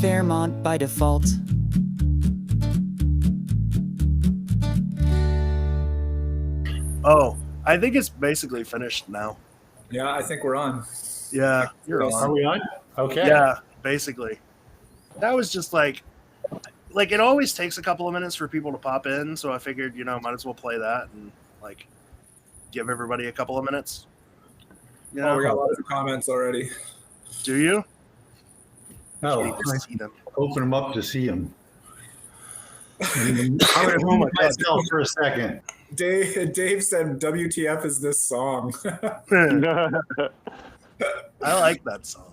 Fairmont by default. Oh, I think it's basically finished now. Yeah, I think we're on. Yeah, you're Are on. we on? Okay. Yeah, basically. That was just like it always takes a couple of minutes for people to pop in, so I figured, might as well play that and give everybody a couple of minutes. We got lots of comments already. Do you? Oh, I see them. open them up to see them. I'm going to mute myself for a second. Dave said, WTF is this song? I like that song.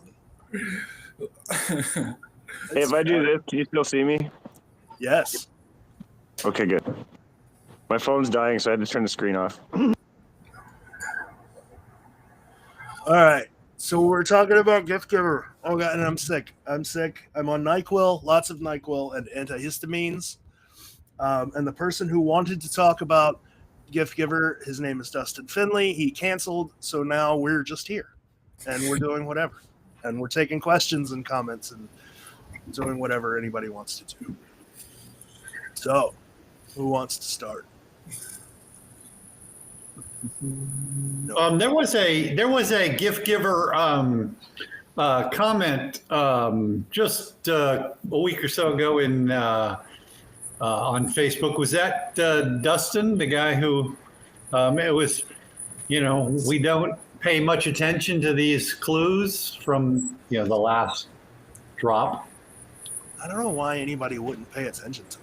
Hey, if I do this, can you still see me? Yes. Okay, good. My phone's dying, so I had to turn the screen off. All right. So we're talking about GiftGiver. Oh, God, and I'm sick. I'm on Nyquil, lots of Nyquil and antihistamines. And the person who wanted to talk about GiftGiver, his name is Dustin Finley. He canceled, so now we're just here. And we're doing whatever. And we're taking questions and comments and doing whatever anybody wants to do. So, who wants to start? No. There was a GiftGiver comment just a week or so ago on Facebook. Was that Dustin, the guy who it was? We don't pay much attention to these clues from the last drop. I don't know why anybody wouldn't pay attention to them.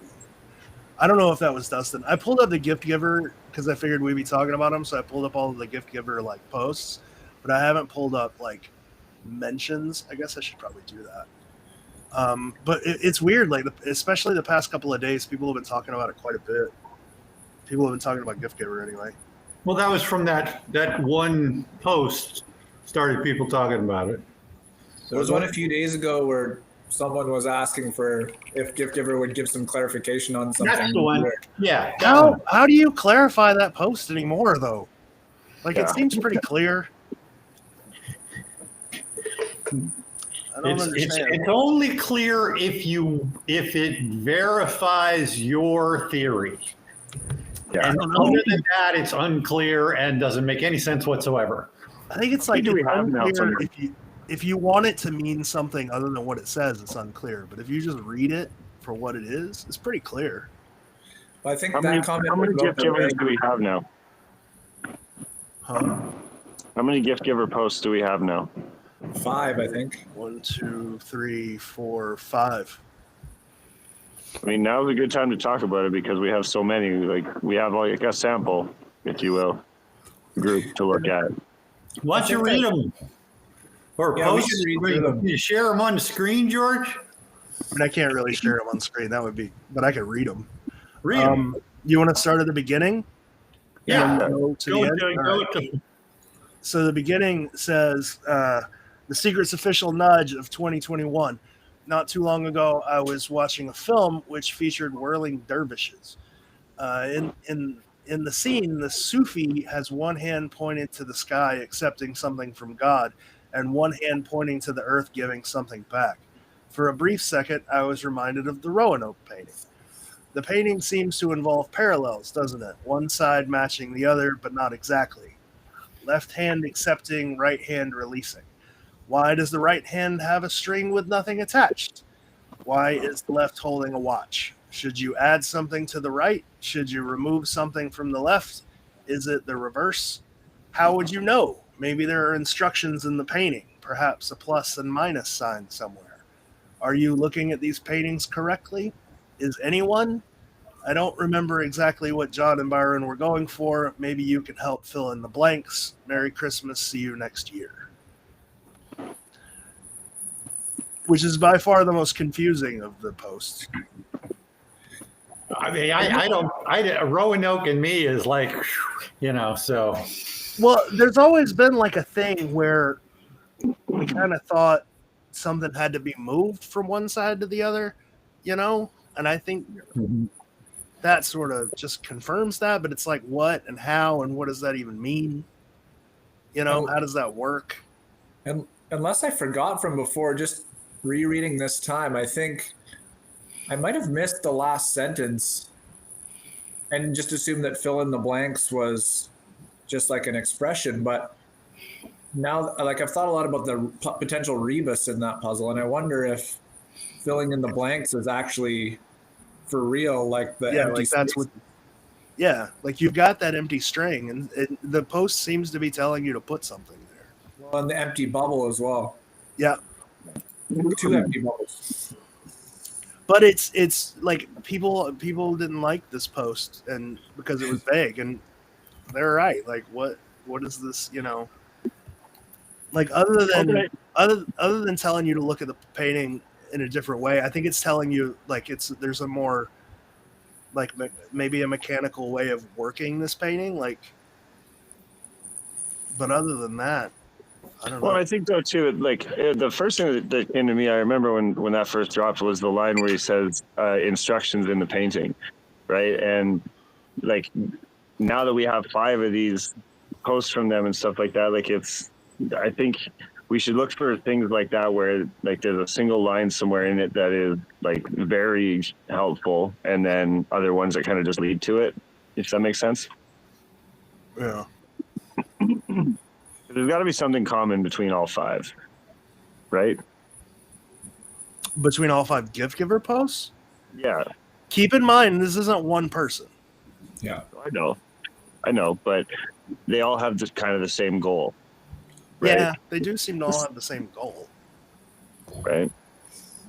I don't know if that was Dustin. I pulled up the GiftGiver because I figured we'd be talking about him, so I pulled up all of the GiftGiver posts, but I haven't pulled up mentions. I guess I should probably do that. But it's weird, especially the past couple of days, people have been talking about it quite a bit. People have been talking about GiftGiver anyway. Well, that was from that one post started people talking about it. There was one a few days ago where someone was asking for if GiftGiver would give some clarification on something. That's the one. Yeah. How do you clarify that post anymore, though? It seems pretty clear. I don't understand. It's only clear if it verifies your theory. Yeah. And other than that, it's unclear and doesn't make any sense whatsoever. I think it's unclear if you want it to mean something other than what it says, it's unclear. But if you just read it for what it is, it's pretty clear. I think How many GiftGivers do we have now? Huh? How many GiftGiver posts do we have now? 5, I think. 1, 2, 3, 4, 5. I mean, now's a good time to talk about it because we have so many. We have a sample, if you will, group to look at. Why don't you read them? Or post them. You share them on the screen, George? I mean, I can't really share them on screen. That would be, but I could read them. Read them. You want to start at the beginning? Yeah. Go to the end? So the beginning says, the Secret's official nudge of 2021. Not too long ago, I was watching a film which featured whirling dervishes. In the scene, the Sufi has one hand pointed to the sky, accepting something from God, and one hand pointing to the earth, giving something back. For a brief second, I was reminded of the Roanoke painting. The painting seems to involve parallels, doesn't it? One side matching the other, but not exactly. Left hand accepting, right hand releasing. Why does the right hand have a string with nothing attached? Why is the left holding a watch? Should you add something to the right? Should you remove something from the left? Is it the reverse? How would you know? Maybe there are instructions in the painting, perhaps a plus and minus sign somewhere. Are you looking at these paintings correctly? Is anyone? I don't remember exactly what John and Byron were going for. Maybe you can help fill in the blanks. Merry Christmas. See you next year. Which is by far the most confusing of the posts. I mean, Roanoke and me is so. Well, there's always been a thing where we kind of thought something had to be moved from one side to the other, and I think that sort of just confirms that, but it's what and how and what does that even mean? How does that work? And unless I forgot from before, just rereading this time, I think I might have missed the last sentence and just assumed that fill in the blanks was just like an expression. But now, like, I've thought a lot about the potential rebus in that puzzle, and I wonder if filling in the blanks is actually for real, like the empty like that's space. what. Yeah, like you've got that empty string, and the post seems to be telling you to put something there. Well, and the empty bubble as well. Yeah, 2 empty bubbles. but it's like people didn't like this post, and because it was vague, and they're right. Like what is this? Like other than telling you to look at the painting in a different way, I think it's telling you like there's a more like maybe a mechanical way of working this painting, like. But other than that, I don't know. Well, I think though too, like the first thing that came to me, I remember when that first dropped was the line where he says instructions in the painting, right? And like now that we have 5 of these posts from them and stuff like that, like I think we should look for things like that where like there's a single line somewhere in it that is like very helpful, and then other ones that kind of just lead to it, if that makes sense. Yeah. There's got to be something common between all 5, right? Between all 5 GiftGiver posts? Yeah. Keep in mind, this isn't one person. Yeah. I know, but they all have just kind of the same goal. Right? Yeah, they do seem to all have the same goal. Right.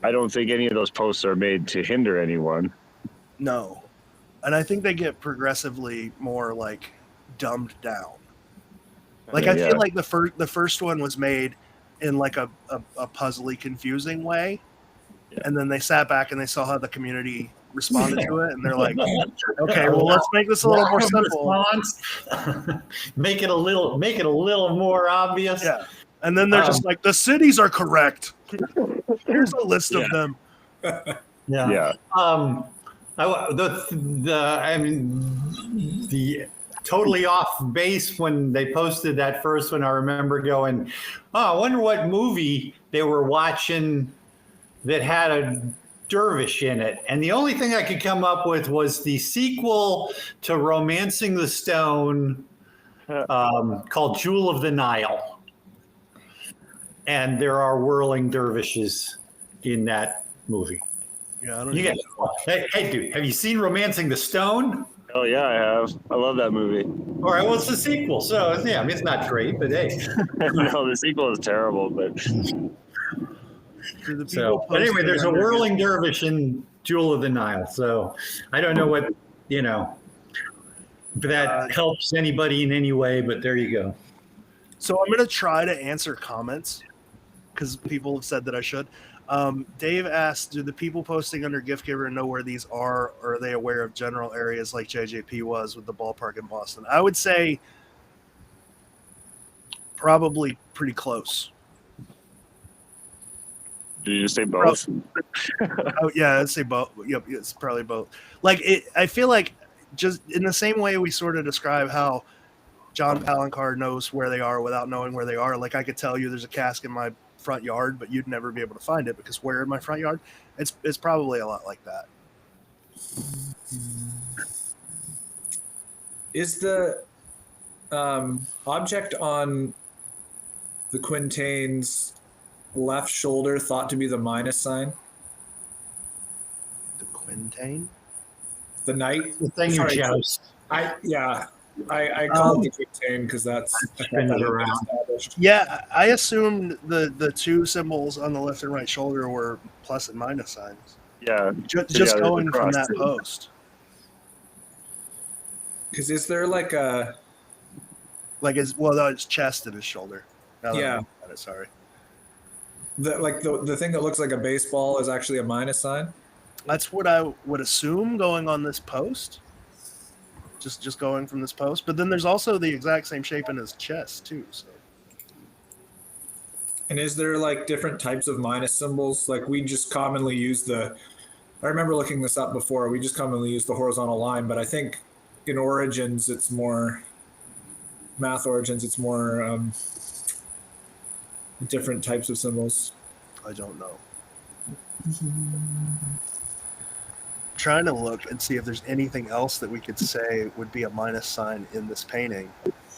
I don't think any of those posts are made to hinder anyone. No. And I think they get progressively more like dumbed down. Like I feel like the first one was made in like a puzzly, confusing way, and then they sat back and they saw how the community responded to it, and they're like, "Okay, well, let's make this a little more simple. Make it a little more obvious." Yeah, and then they're just like, "The cities are correct. Here's a list of them." Yeah. The totally off base when they posted that first one. I remember going, "Oh, I wonder what movie they were watching that had a dervish in it." And the only thing I could come up with was the sequel to Romancing the Stone, called Jewel of the Nile. And there are whirling dervishes in that movie. Yeah, I don't know. Hey, dude, have you seen Romancing the Stone? Oh yeah, I have. I love that movie. All right, well, it's the sequel, so yeah, I mean, it's not great, but hey. No, the sequel is terrible, but But anyway, there's a whirling dervish in Jewel of the Nile, so I don't know what, if that helps anybody in any way, but there you go. So I'm going to try to answer comments because people have said that I should. Dave asked, do the people posting under GiftGiver know where these are, or are they aware of general areas like JJP was with the ballpark in Boston? I would say probably pretty close. did you just say both? Oh, yeah, I'd say both. Yep, it's probably both. Like, I feel like just in the same way we sort of describe how John Palancar knows where they are without knowing where they are. Like, I could tell you there's a cask in my front yard, but you'd never be able to find it because where in my front yard? It's probably a lot like that. Is the object on the Quintain's left shoulder thought to be the minus sign? The Quintain? The knight? The thing you chose. I call it the Quintain because that's around. Yeah, I assumed the 2 symbols on the left and right shoulder were plus and minus signs. Yeah. Just going from that post. Because is there like a... Like, it's chest and his shoulder. Yeah. Sorry. The thing that looks like a baseball is actually a minus sign? That's what I would assume going on this post. Just going from this post. But then there's also the exact same shape in his chest, too. So. And is there like different types of minus symbols? Like we just commonly use I remember looking this up before, we just commonly use the horizontal line, but I think in Origins, it's more, Math Origins, it's more different types of symbols. I don't know. Trying to look and see if there's anything else that we could say would be a minus sign in this painting.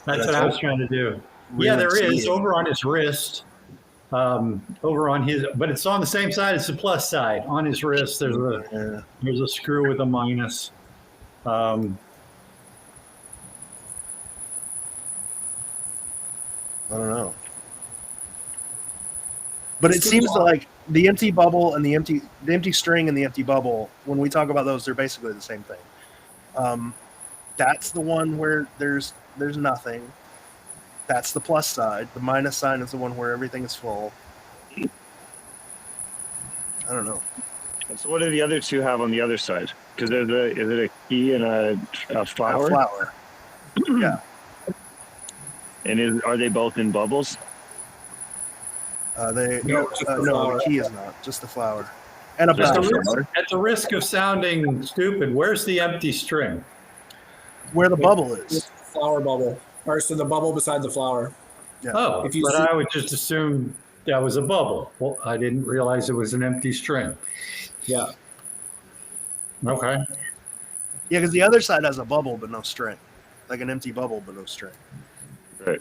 That's what I was trying to do. We Yeah, would there is see it. over on his wrist. Over on his, but it's on the same side as the plus side. On his wrist, there's a screw with a minus. I don't know. But it seems like the empty bubble and the empty string and the empty bubble, when we talk about those, they're basically the same thing. That's the one where there's nothing. That's the plus side. The minus sign is the one where everything is full. I don't know. And so what do the other two have on the other side? Because is it a key and a flower? A flower. Yeah. And are they both in bubbles? No, No, the key is not. Just the flower. And a Just bell. the flower? At the risk of sounding stupid, where's the empty string? Where the bubble is. Flower bubble. Or so the bubble beside the flower. Yeah. Oh, If you but see- I would just assume that was a bubble. Well, I didn't realize it was an empty string. Yeah. Okay. Yeah, because the other side has a bubble but no string. Like an empty bubble but no string. Right.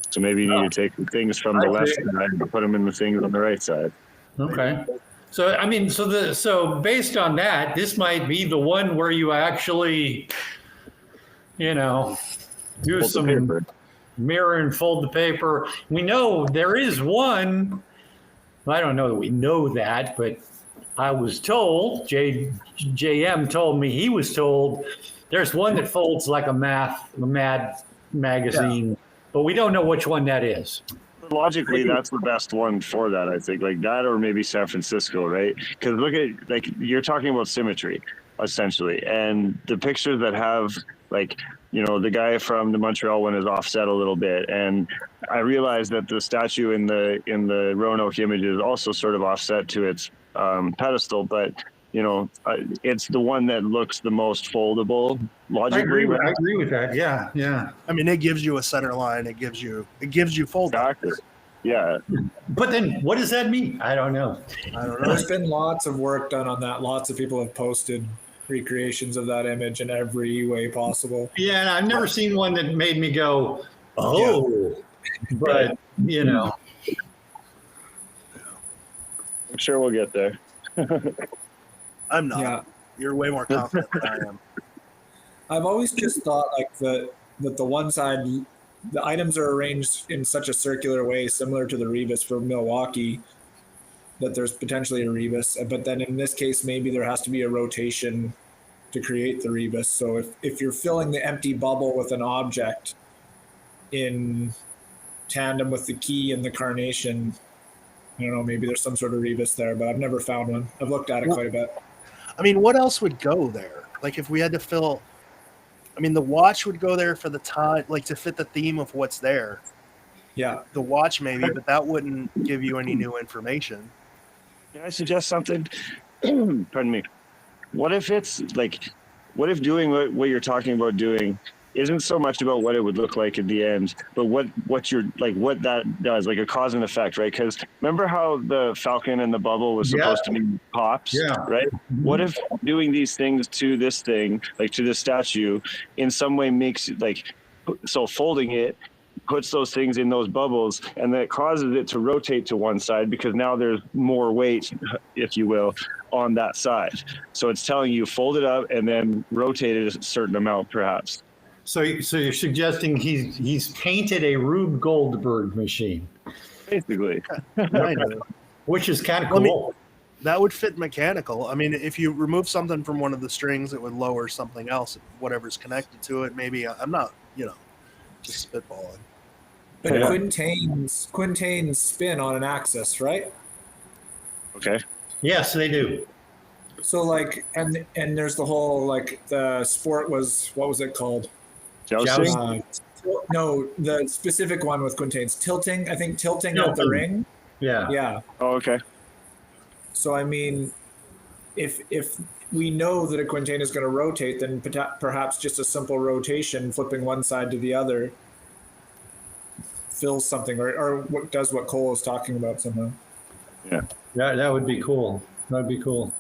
So maybe you need to take things from the I left see. side and put them in the things on the right side. Okay. So I mean, so based on that, this might be the one where you actually, do Fold the some paper. mirror and fold the paper. We know there is one. Well, I don't know that we know that, but I was told, JM told me he was told there's one that folds like a Mad magazine, but we don't know which one that is. Logically, that's the best one for that, I think. Like that or maybe San Francisco, right? Because look at, like, you're talking about symmetry, essentially. And the pictures that have, like, the guy from the Montreal one is offset a little bit. And I realized that the statue in the Roanoke image is also sort of offset to its pedestal, but it's the one that looks the most foldable logically. I agree with that. Yeah, yeah. I mean, it gives you a center line. It gives you fold. Exactly. Yeah. But then what does that mean? I don't know. I don't know. There's been lots of work done on that. Lots of people have posted recreations of that image in every way possible. Yeah, and I've never seen one that made me go, oh, but I'm sure we'll get there. I'm not. Yeah. You're way more confident than I am. I've always just thought like that the one side, the items are arranged in such a circular way, similar to the rebus for Milwaukee, that there's potentially a rebus. But then in this case, maybe there has to be a rotation to create the rebus. So if you're filling the empty bubble with an object in tandem with the key and the carnation, I don't know, maybe there's some sort of rebus there, but I've never found one. I've looked at it quite a bit. I mean, what else would go there? Like if we had to fill, I mean, the watch would go there for the time, like to fit the theme of what's there. Yeah. The watch maybe, but that wouldn't give you any new information. Can I suggest something? Pardon me. What if doing what you're talking about doing isn't so much about what it would look like in the end, but what that does, like a cause and effect, right? Because remember how the falcon and the bubble was supposed to be pops, right? What if doing these things to this thing, like to this statue, in some way makes so folding it puts those things in those bubbles, and that causes it to rotate to one side because now there's more weight, if you will, on that side. So it's telling you fold it up and then rotate it a certain amount, perhaps. So you're suggesting he's painted a Rube Goldberg machine, Basically. Kind of. which is kind of Well, I mean, cool. That would fit mechanical. I mean, if you remove something from one of the strings, it would lower something else, whatever's connected to it. Maybe I'm not, just spitballing. But Yeah. quintains spin on an axis, right? Okay. Yes, they do. So and there's the whole the sport was, what was it called? Jousting? No, the specific one with quintains, tilting. I think tilting at the Tilting. ring. Yeah. Yeah. Oh, okay. So I mean, if we know that a quintain is going to rotate, then perhaps just a simple rotation, flipping one side to the other, fills something, or what does what Cole is talking about somehow. Yeah. That would be cool. That'd be cool.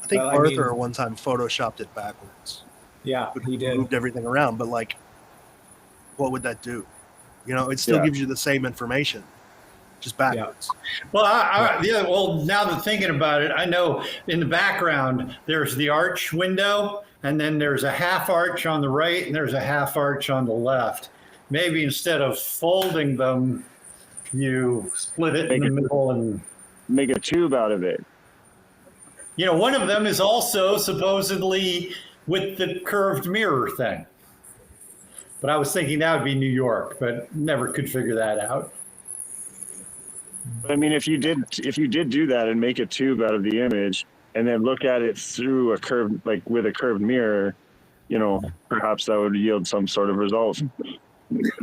I think Well, I Arthur mean- one time photoshopped it backwards. Yeah, he did. Moved everything around, but like, what would that do? You know, it still Yeah. gives you the same information, just backwards. Well, well, now that thinking about it, I know in the background there's the arch window, and then there's a half arch on the right, and there's a half arch on the left. Maybe instead of folding them, you split it in the middle, and Make a tube out of it. one of them is also supposedly with the curved mirror thing. But I was thinking that would be New York, but never could figure that out. But I mean, if you did do that and make a tube out of the image and then look at it through a curved, like with a curved mirror, perhaps that would yield some sort of result.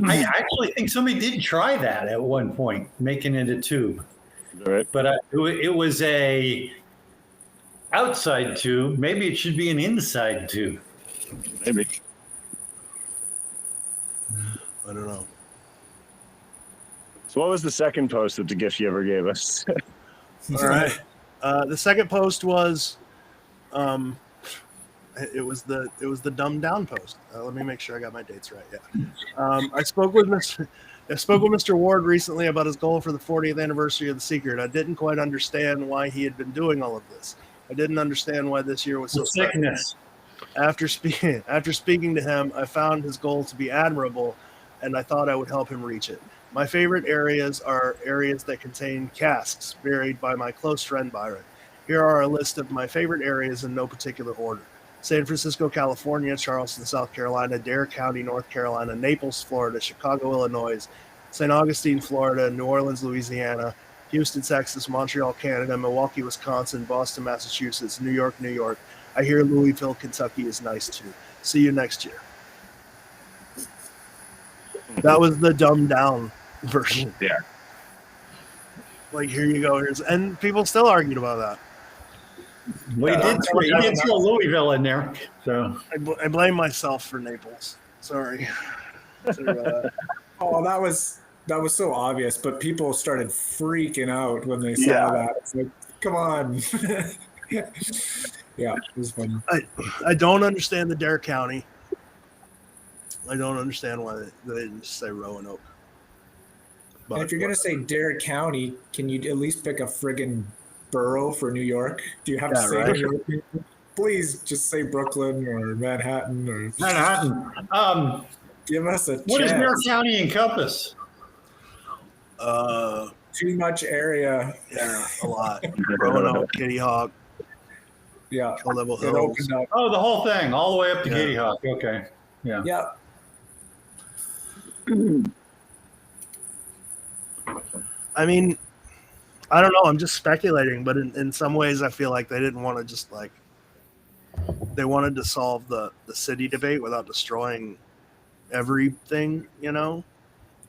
I actually think somebody did try that at one point, making it a tube. Right? But it was a outside tube. Maybe it should be an inside tube. Maybe. I don't know. So what was the second post that the GiftGiver gave us? All right. The second post was, it was the dumbed down post. Let me make sure I got my dates right. Yeah. I spoke with Mr. Ward recently about his goal for the 40th anniversary of The Secret. I didn't quite understand why he had been doing all of this. I didn't understand why this year was so special. Sickness. After speaking to him, I found his goal to be admirable, and I thought I would help him reach it. My favorite areas are areas that contain casks buried by my close friend Byron. Here are a list of my favorite areas in no particular order: San Francisco, California; Charleston, South Carolina; Dare County, North Carolina; Naples, Florida; Chicago, Illinois; St. Augustine, Florida; New Orleans, Louisiana; Houston, Texas; Montreal, Canada; Milwaukee, Wisconsin; Boston, Massachusetts; New York, New York. I hear Louisville, Kentucky is nice too. See you next year. That was the dumbed down version. Yeah. Like, here you go. And people still argued about that. We did throw Louisville in there. So I blame myself for Naples. Sorry. Oh, that was so obvious, but people started freaking out when they saw that. It's like, come on. Yeah, it was funny. I don't understand the Dare County. I don't understand why they didn't just say Roanoke. And if you're going to say Dare County, can you at least pick a friggin' borough for New York? Do you have to say New York? Please just say Brooklyn or Manhattan or Manhattan. Give us a What chance. does Dare County encompass? Too much area. Yeah, a lot. Roanoke, Kitty Hawk, Yeah. Level It Hills. opened up. Oh, the whole thing, all the way up to Yeah. Kitty Hawk. Okay. Yeah. Yeah. I mean, I don't know. I'm just speculating, but in some ways, I feel like they didn't want to just they wanted to solve the city debate without destroying everything, Yeah.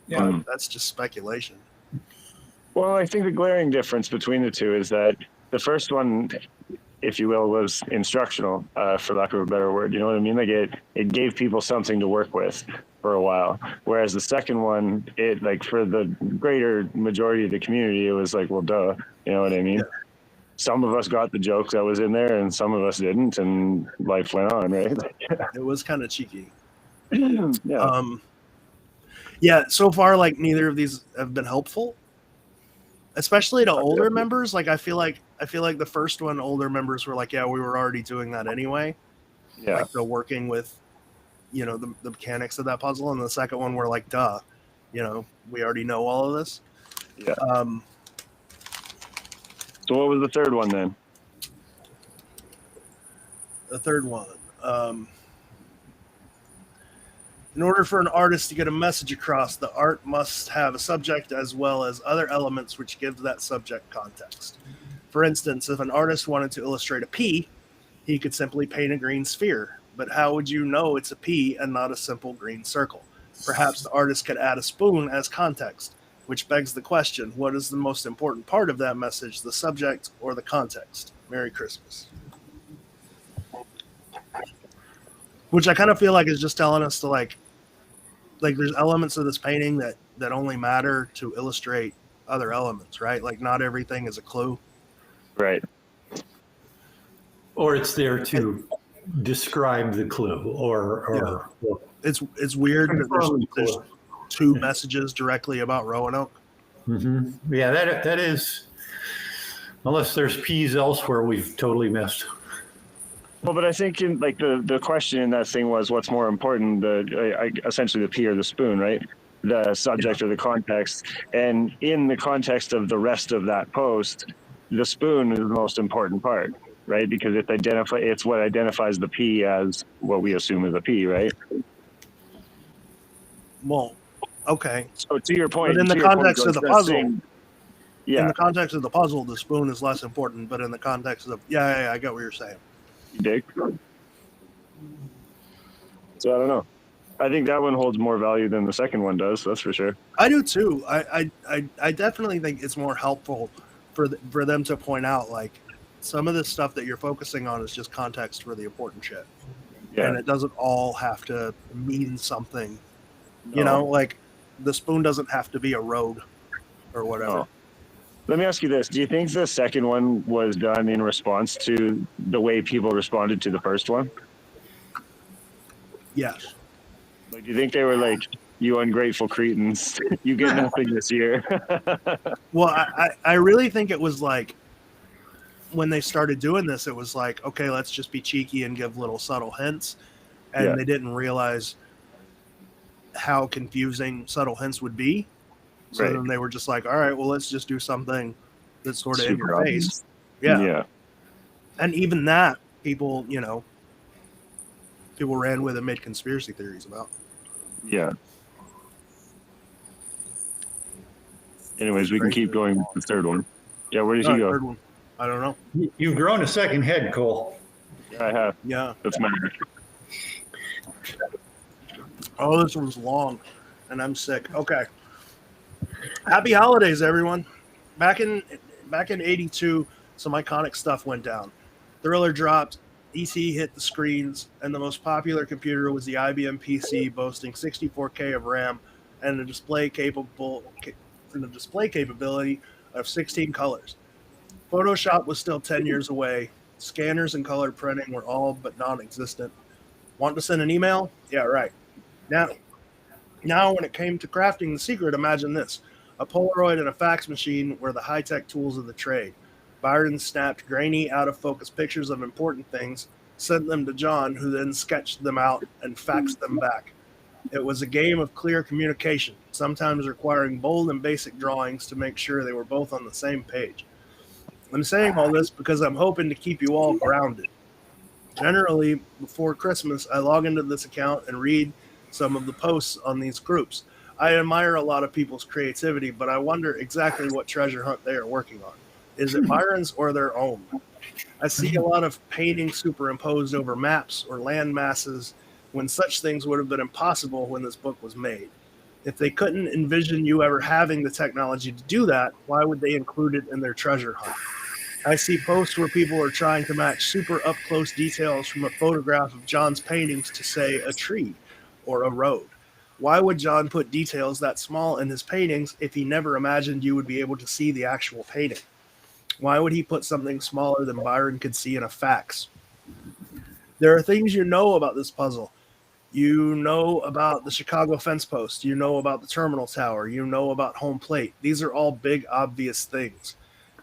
But that's just speculation. Well, I think the glaring difference between the two is that the first one, if you will, was instructional, for lack of a better word. You know what I mean? Like it gave people something to work with for a while. Whereas the second one, it for the greater majority of the community, it was like, well, duh. You know what I mean? Yeah. Some of us got the jokes that was in there, and some of us didn't, and life went on, right? It was kind of cheeky. Yeah. Yeah. So far, neither of these have been helpful, especially to older members. I feel like the first one, older members were like, yeah, we were already doing that anyway. Yeah. They're working with, the mechanics of that puzzle. And the second one, we're like, duh, we already know all of this. Yeah. So what was the third one then? The third one. In order for an artist to get a message across, the art must have a subject as well as other elements which give that subject context. For instance, if an artist wanted to illustrate a pea, he could simply paint a green sphere. But how would you know it's a pea and not a simple green circle? Perhaps the artist could add a spoon as context, which begs the question, what is the most important part of that message, the subject or the context? Merry Christmas. Which I kind of feel like is just telling us to there's elements of this painting that only matter to illustrate other elements, right? Not everything is a clue. Right. Or it's there to describe the clue, or It's weird that confirm the there's clue. two messages directly about Roanoke. Yeah, that is, unless there's P's elsewhere, we've totally missed. Well, but I think in like the question in that thing was what's more important, essentially the pea or the spoon, right? The subject or the context. And in the context of the rest of that post, the spoon is the most important part, right? Because it's what identifies the pea as what we assume is a pea, right? Well, okay. So to your point, But in the context of the puzzle, yeah, in the context of the puzzle, the spoon is less important. But in the context of I get what you're saying. dick. So I don't know. I think that one holds more value than the second one does. That's for sure. I do too. I definitely think it's more helpful for them to point out like some of the stuff that you're focusing on is just context for the important shit, Yeah. and it doesn't all have to mean something. You know, like the spoon doesn't have to be a road or whatever. Oh. Let me ask you this. Do you think the second one was done in response to the way people responded to the first one? Yes. Like, do you think they were like, you ungrateful cretins, you get nothing this year? Well, I really think it was like when they started doing this, it was like, okay, let's just be cheeky and give little subtle hints. And they didn't realize how confusing subtle hints would be. So then they were just like, all right, well, let's just do something that's sort of in your face. Yeah. And even that, people ran with and made conspiracy theories about. Yeah. Anyways, we can keep going with the third one. Yeah, where did you go? Third one. I don't know. You've grown a second head, Cole. Yeah, I have. Yeah. That's my. Oh, this one's long, and I'm sick. Okay. Happy holidays, everyone. Back in '82, some iconic stuff went down. Thriller dropped, EC hit the screens, and the most popular computer was the IBM PC, boasting 64K of RAM and a display capability of 16 colors. Photoshop was still 10 years away. Scanners and color printing were all but non-existent. Want to send an email? Yeah, right. Now, when it came to crafting the secret, imagine this. A Polaroid and a fax machine were the high-tech tools of the trade. Byron snapped grainy, out-of-focus pictures of important things, sent them to John, who then sketched them out and faxed them back. It was a game of clear communication, sometimes requiring bold and basic drawings to make sure they were both on the same page. I'm saying all this because I'm hoping to keep you all grounded. Generally, before Christmas, I log into this account and read some of the posts on these groups. I admire a lot of people's creativity, but I wonder exactly what treasure hunt they are working on. Is it Byron's or their own? I see a lot of paintings superimposed over maps or land masses when such things would have been impossible when this book was made. If they couldn't envision you ever having the technology to do that, why would they include it in their treasure hunt? I see posts where people are trying to match super up-close details from a photograph of John's paintings to, say, a tree or a road. Why would John put details that small in his paintings if he never imagined you would be able to see the actual painting? Why would he put something smaller than Byron could see in a fax? There are things you know about this puzzle. You know about the Chicago fence post. You know about the terminal tower. You know about home plate. These are all big, obvious things.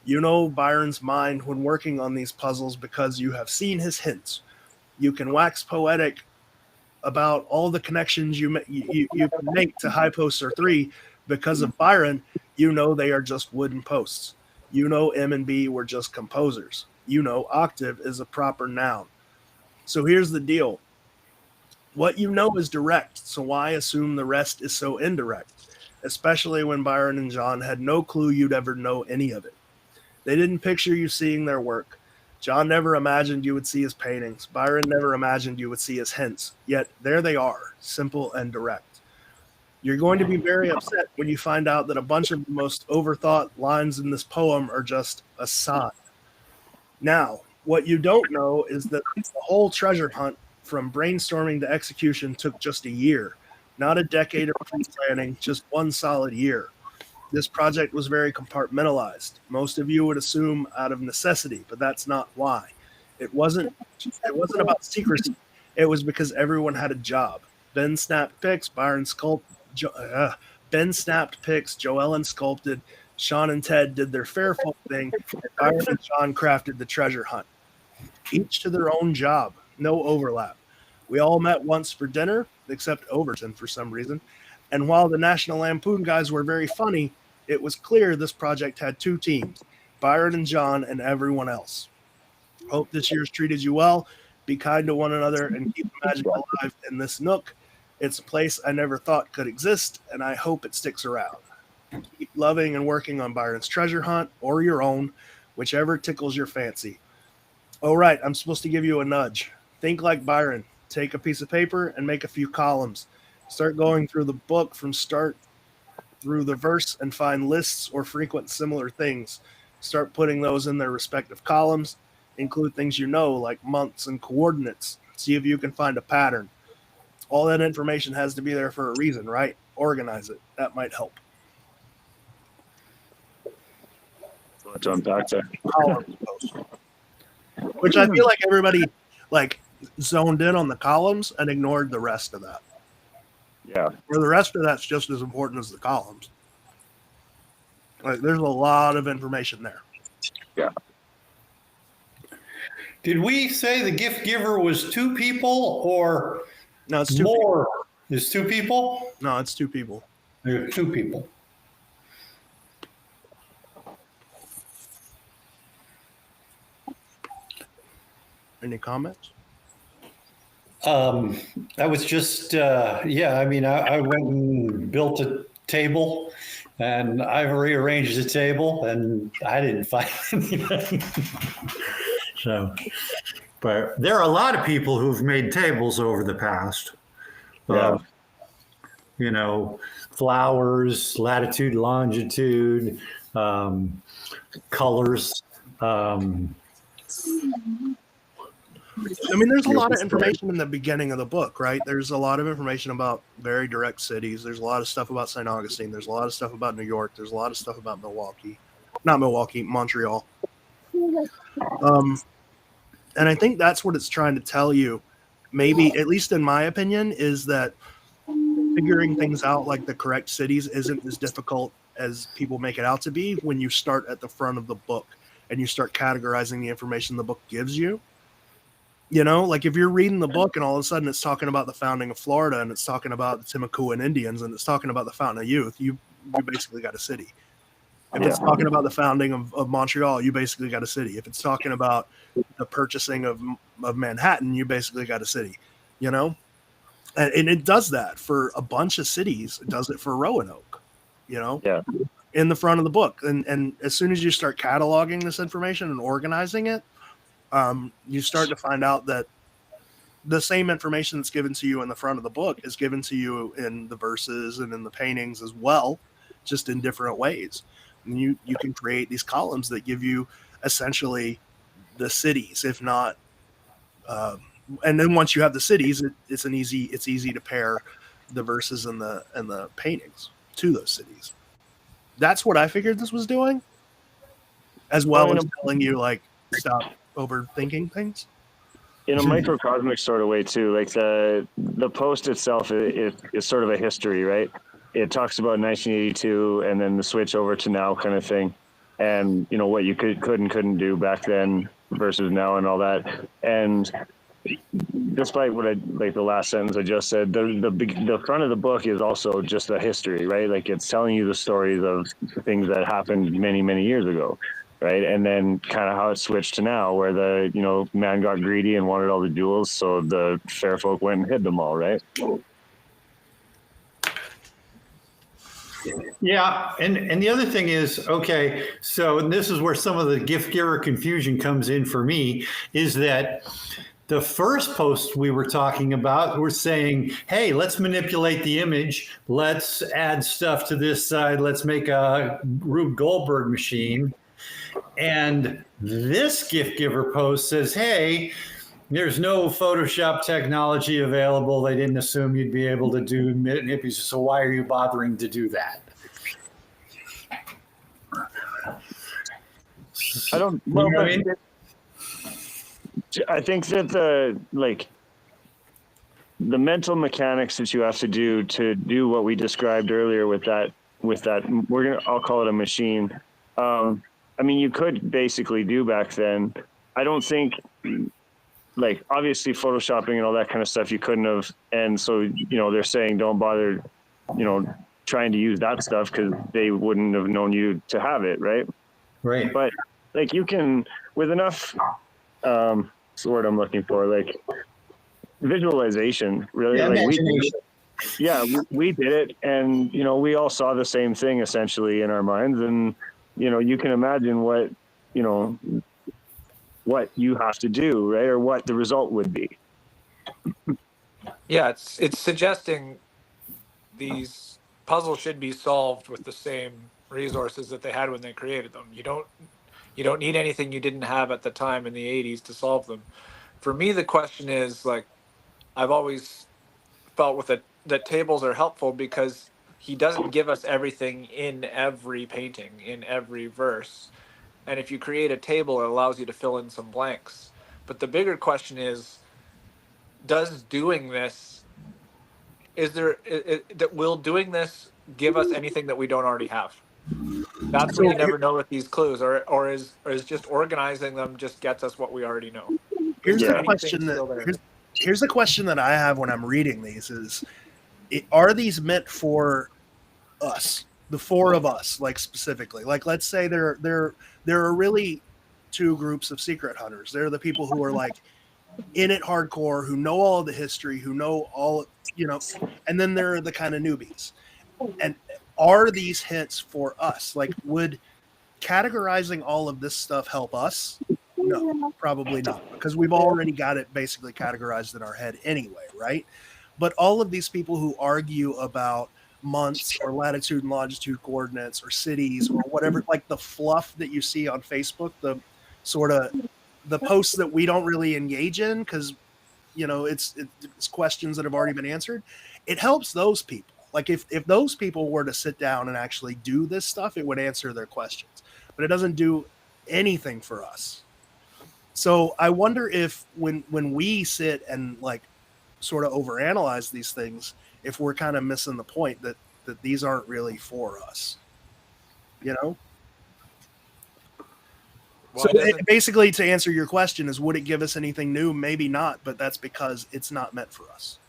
You know Byron's mind when working on these puzzles because you have seen his hints. You can wax poetic about all the connections you can make to High Poster 3 because of Byron. You know they are just wooden posts. You know M and B were just composers. You know octave is a proper noun. So here's the deal. What you know is direct, so why assume the rest is so indirect? Especially when Byron and John had no clue you'd ever know any of it. They didn't picture you seeing their work. John never imagined you would see his paintings. Byron never imagined you would see his hints. Yet there they are, simple and direct. You're going to be very upset when you find out that a bunch of the most overthought lines in this poem are just a sign. Now, what you don't know is that the whole treasure hunt from brainstorming to execution took just a year, not a decade of planning, just one solid year. This project was very compartmentalized. Most of you would assume out of necessity, but that's not why. It wasn't about secrecy. It was because everyone had a job. Ben snapped pics, Ben snapped pics, Joellen sculpted, Sean and Ted did their Fairfolk thing, and Byron and Sean crafted the treasure hunt. Each to their own job, no overlap. We all met once for dinner, except Overton for some reason. And while the National Lampoon guys were very funny, it was clear this project had two teams, Byron and John and everyone else. Hope this year's treated you well. Be kind to one another and keep the magic alive in this nook. It's a place I never thought could exist, and I hope it sticks around. Keep loving and working on Byron's treasure hunt or your own, whichever tickles your fancy. Oh, right, I'm supposed to give you a nudge. Think like Byron. Take a piece of paper and make a few columns. Start going through the book from start through the verse and find lists or frequent similar things. Start putting those in their respective columns. Include things you know, like months and coordinates. See if you can find a pattern. All that information has to be there for a reason, right? Organize it. That might help. To unpack there. Which I feel like everybody zoned in on the columns and ignored the rest of that. Yeah. Or the rest of that's just as important as the columns. There's a lot of information there. Yeah. Did we say the gift giver was 2 people or No, it's 2 more? It's 2 people? No, it's 2 people. There are 2 people. Any comments? I was just, I mean, I went and built a table and I've rearranged the table and I didn't find anything. So, but there are a lot of people who've made tables over the past. Yeah. You know, flowers, latitude, longitude, colors. I mean, there's a lot of information in the beginning of the book, right? There's a lot of information about very direct cities. There's a lot of stuff about St. Augustine. There's a lot of stuff about New York. There's a lot of stuff about Montreal. And I think that's what it's trying to tell you. Maybe, at least in my opinion, is that figuring things out like the correct cities isn't as difficult as people make it out to be when you start at the front of the book and you start categorizing the information the book gives you. You know, like if you're reading the book and all of a sudden it's talking about the founding of Florida and it's talking about the Timucuan Indians and it's talking about the Fountain of Youth, you basically got a city. If it's talking about the founding of Montreal, you basically got a city. If it's talking about the purchasing of Manhattan, you basically got a city, you know? And it does that for a bunch of cities. It does it for Roanoke, you know? Yeah. In the front of the book. And as soon as you start cataloging this information and organizing it, you start to find out that the same information that's given to you in the front of the book is given to you in the verses and in the paintings as well, just in different ways. And you can create these columns that give you essentially the cities, if not, and then once you have the cities, it's easy to pair the verses and the paintings to those cities. That's what I figured this was doing, as well as telling you stop overthinking things in a microcosmic sort of way too. Like the post itself is sort of a history, right? It talks about 1982 and then the switch over to now kind of thing, and you know what you could and couldn't do back then versus now and all that. And despite what the last sentence I just said, the front of the book is also just a history, right? Like it's telling you the stories of things that happened many years ago. Right. And then kind of how it switched to now where the, man got greedy and wanted all the jewels. So the fair folk went and hid them all. Right. Yeah. And the other thing is, okay, so and this is where some of the gift giver confusion comes in for me, is that the first post we were talking about, we're saying, hey, let's manipulate the image. Let's add stuff to this side. Let's make a Rube Goldberg machine. And this gift giver post says, hey, there's no Photoshop technology available. They didn't assume you'd be able to do hippies. So why are you bothering to do that? I don't. You Well, know what I mean? I think that the mental mechanics that you have to do what we described earlier with that I'll call it a machine. I mean, you could basically do back then. I don't think, like, obviously photoshopping and all that kind of stuff you couldn't have, and so they're saying don't bother trying to use that stuff because they wouldn't have known you to have it, right? Right. But like, you can, with enough what's the word I'm looking for, like visualization, really. Yeah, like imagination. we did it, and we all saw the same thing essentially in our minds, and you can imagine what you have to do, right, or what the result would be. Yeah, it's suggesting these puzzles should be solved with the same resources that they had when they created them. You don't need anything you didn't have at the time in the 80s to solve them. For me, the question is, like, I've always felt with it that tables are helpful because he doesn't give us everything in every painting, in every verse. And if you create a table, it allows you to fill in some blanks. But the bigger question is, does doing this, will doing this give us anything that we don't already have? That's what you never know with these clues, or is just organizing them just gets us what we already know. Here's Is the anything question still there? here's the question that I have when I'm reading these is, are these meant for us, the four of us, like specifically? Like, let's say there are really two groups of secret hunters. There are the people who are like in it hardcore, who know all the history, who know all, and then there are the kind of newbies. And are these hints for us? Like, would categorizing all of this stuff help us? No, probably not, because we've already got it basically categorized in our head anyway, right? But all of these people who argue about months or latitude and longitude coordinates or cities or whatever, like the fluff that you see on Facebook, the sort of the posts that we don't really engage in because it's questions that have already been answered. It helps those people. Like, if those people were to sit down and actually do this stuff, it would answer their questions. But it doesn't do anything for us. So I wonder if when we sit and like sort of overanalyze these things, if we're kind of missing the point that these aren't really for us. So basically, to answer your question is, would it give us anything new? Maybe not, but that's because it's not meant for us.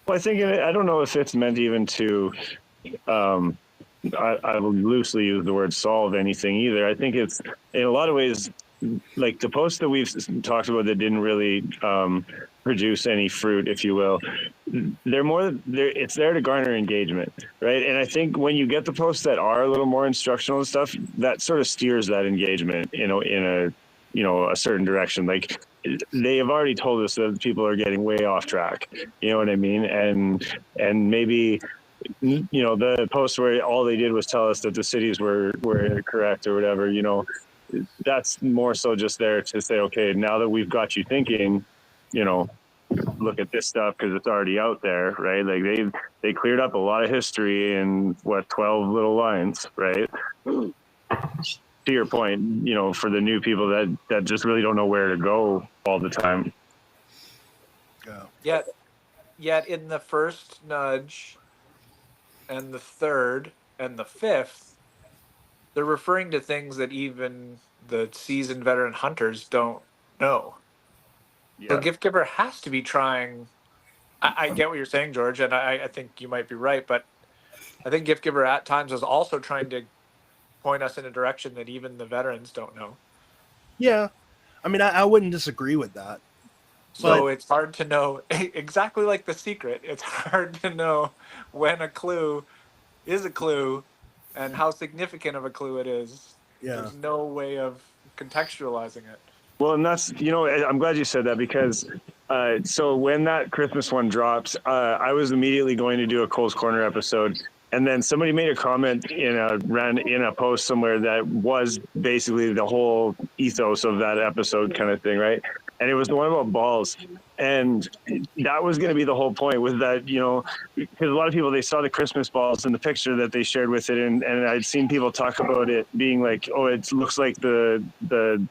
Well, I don't know if it's meant even to I will loosely use the word solve anything either. I think it's, in a lot of ways, like the posts that we've talked about that didn't really produce any fruit, if you will, it's there to garner engagement, right? And I think when you get the posts that are a little more instructional and stuff, that sort of steers that engagement, in a certain direction. Like, they have already told us that people are getting way off track, you know what I mean? And maybe, the post where all they did was tell us that the cities were correct or whatever, that's more so just there to say, okay, now that we've got you thinking, look at this stuff because it's already out there, right? Like, they cleared up a lot of history in 12 little lines, right? To your point, for the new people that just really don't know where to go all the time. Yet in the first nudge and the third and the fifth, they're referring to things that even the seasoned veteran hunters don't know. Yeah. So GiftGiver has to be trying. I get what you're saying, George, and I think you might be right, but I think GiftGiver at times is also trying to point us in a direction that even the veterans don't know. Yeah. I mean, I wouldn't disagree with that. So it's hard to know, exactly like The Secret, it's hard to know when a clue is a clue and how significant of a clue it is. Yeah. There's no way of contextualizing it. Well, and that's, I'm glad you said that, because so when that Christmas one drops, I was immediately going to do a Cole's Corner episode And then somebody made a comment in a post somewhere that was basically the whole ethos of that episode kind of thing, right? And it was the one about balls. And that was going to be the whole point, was that, you know, because a lot of people, they saw the Christmas balls in the picture that they shared with it. And I'd seen people talk about it being like, oh, it looks like the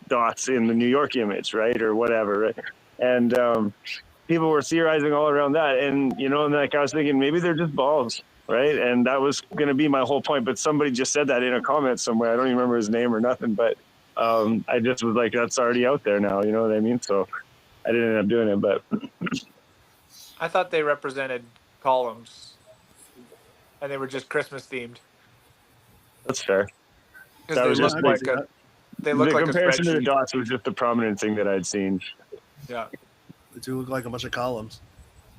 dots in the New York image, right? Or whatever, right? And people were theorizing all around that. And, you know, and like I was thinking, maybe they're just balls. Right. And that was going to be my whole point. But somebody just said that in a comment somewhere. I don't even remember his name or nothing. But I just was like, that's already out there now. You know what I mean? So I didn't end up doing it. But I thought they represented columns, and they were just Christmas themed that's fair. because That they was look just like the they look the like a comparison to the spreadsheet. dots was just the prominent thing that I'd seen. Yeah, They do look like a bunch of columns.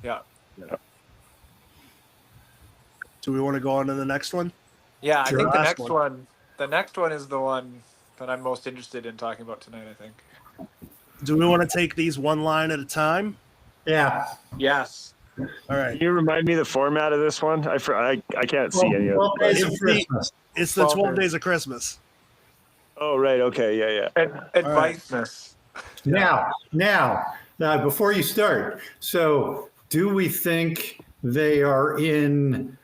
yeah, Do we want to go on to the next one? yeah. I Sure. think the Last next one. one, the next one is the one that I'm most interested in talking about tonight. I think. Do we want to take these one line at a time? Yeah. Yes. All Can right. you remind me the format of this one? I can't see any of Well, it. days of Christmas. It's the 12 12 days. days of Christmas. Oh, right. Okay. Yeah. Adviceness. Now, before you start, so do we think they are in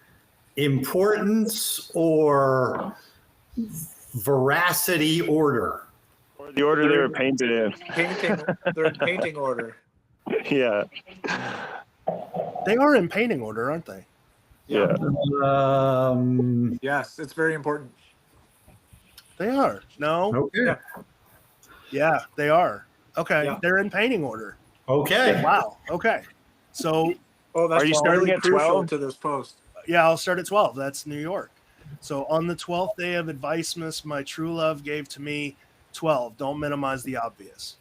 importance or veracity order? Or the order they were painted in. They're in painting order. Yeah. They are in painting order, aren't they? Yeah. Yes, it's very important. They are. No? Okay. Yeah, they are. Okay. Yeah. They're in painting order. Okay. Wow. Okay. So, Oh, that's Are you starting really at crucial 12? to this post. yeah, I'll start at 12. That's New York. So, on the 12th day of Advicemas, my true love gave to me 12. Don't minimize the obvious.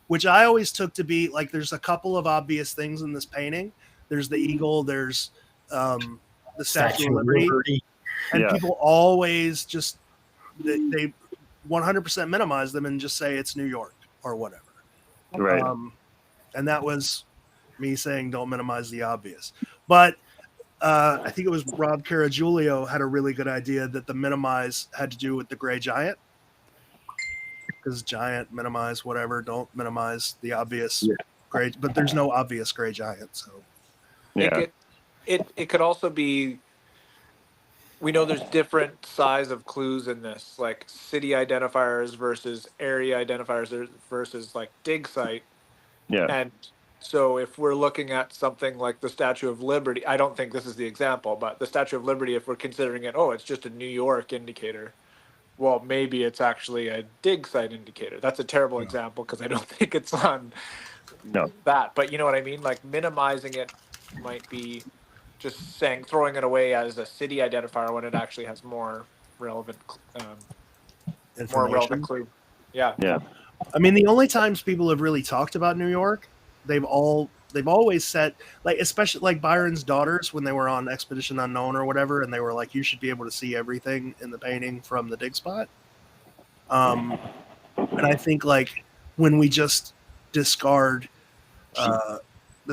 Which I always took to be like there's a couple of obvious things in this painting. There's the eagle, there's the Statue of Liberty. And Yeah. people always just they 100% minimize them and just say it's New York or whatever. Right. And that was me saying don't minimize the obvious. But I think it was Rob Caragiulio had a really good idea that the minimize had to do with the gray giant. Because giant, minimize, whatever. Don't minimize the obvious gray. But there's no obvious gray giant. So Yeah. It could also be. We know there's different size of clues in this, like city identifiers versus area identifiers versus like dig site. Yeah. And so if we're looking at something like the Statue of Liberty, I don't think this is the example, but the Statue of Liberty, if we're considering it, oh, it's just a New York indicator. Well, maybe it's actually a dig site indicator. That's a terrible example because I don't think it's on No. that. But you know what I mean? Like minimizing it might be just saying throwing it away as a city identifier when it actually has more relevant information. clue. Yeah. Yeah. I mean, the only times people have really talked about New York, they've always said, like, especially like Byron's daughters when they were on Expedition Unknown or whatever, and they were like, you should be able to see everything in the painting from the dig spot. And I think like when we just discard the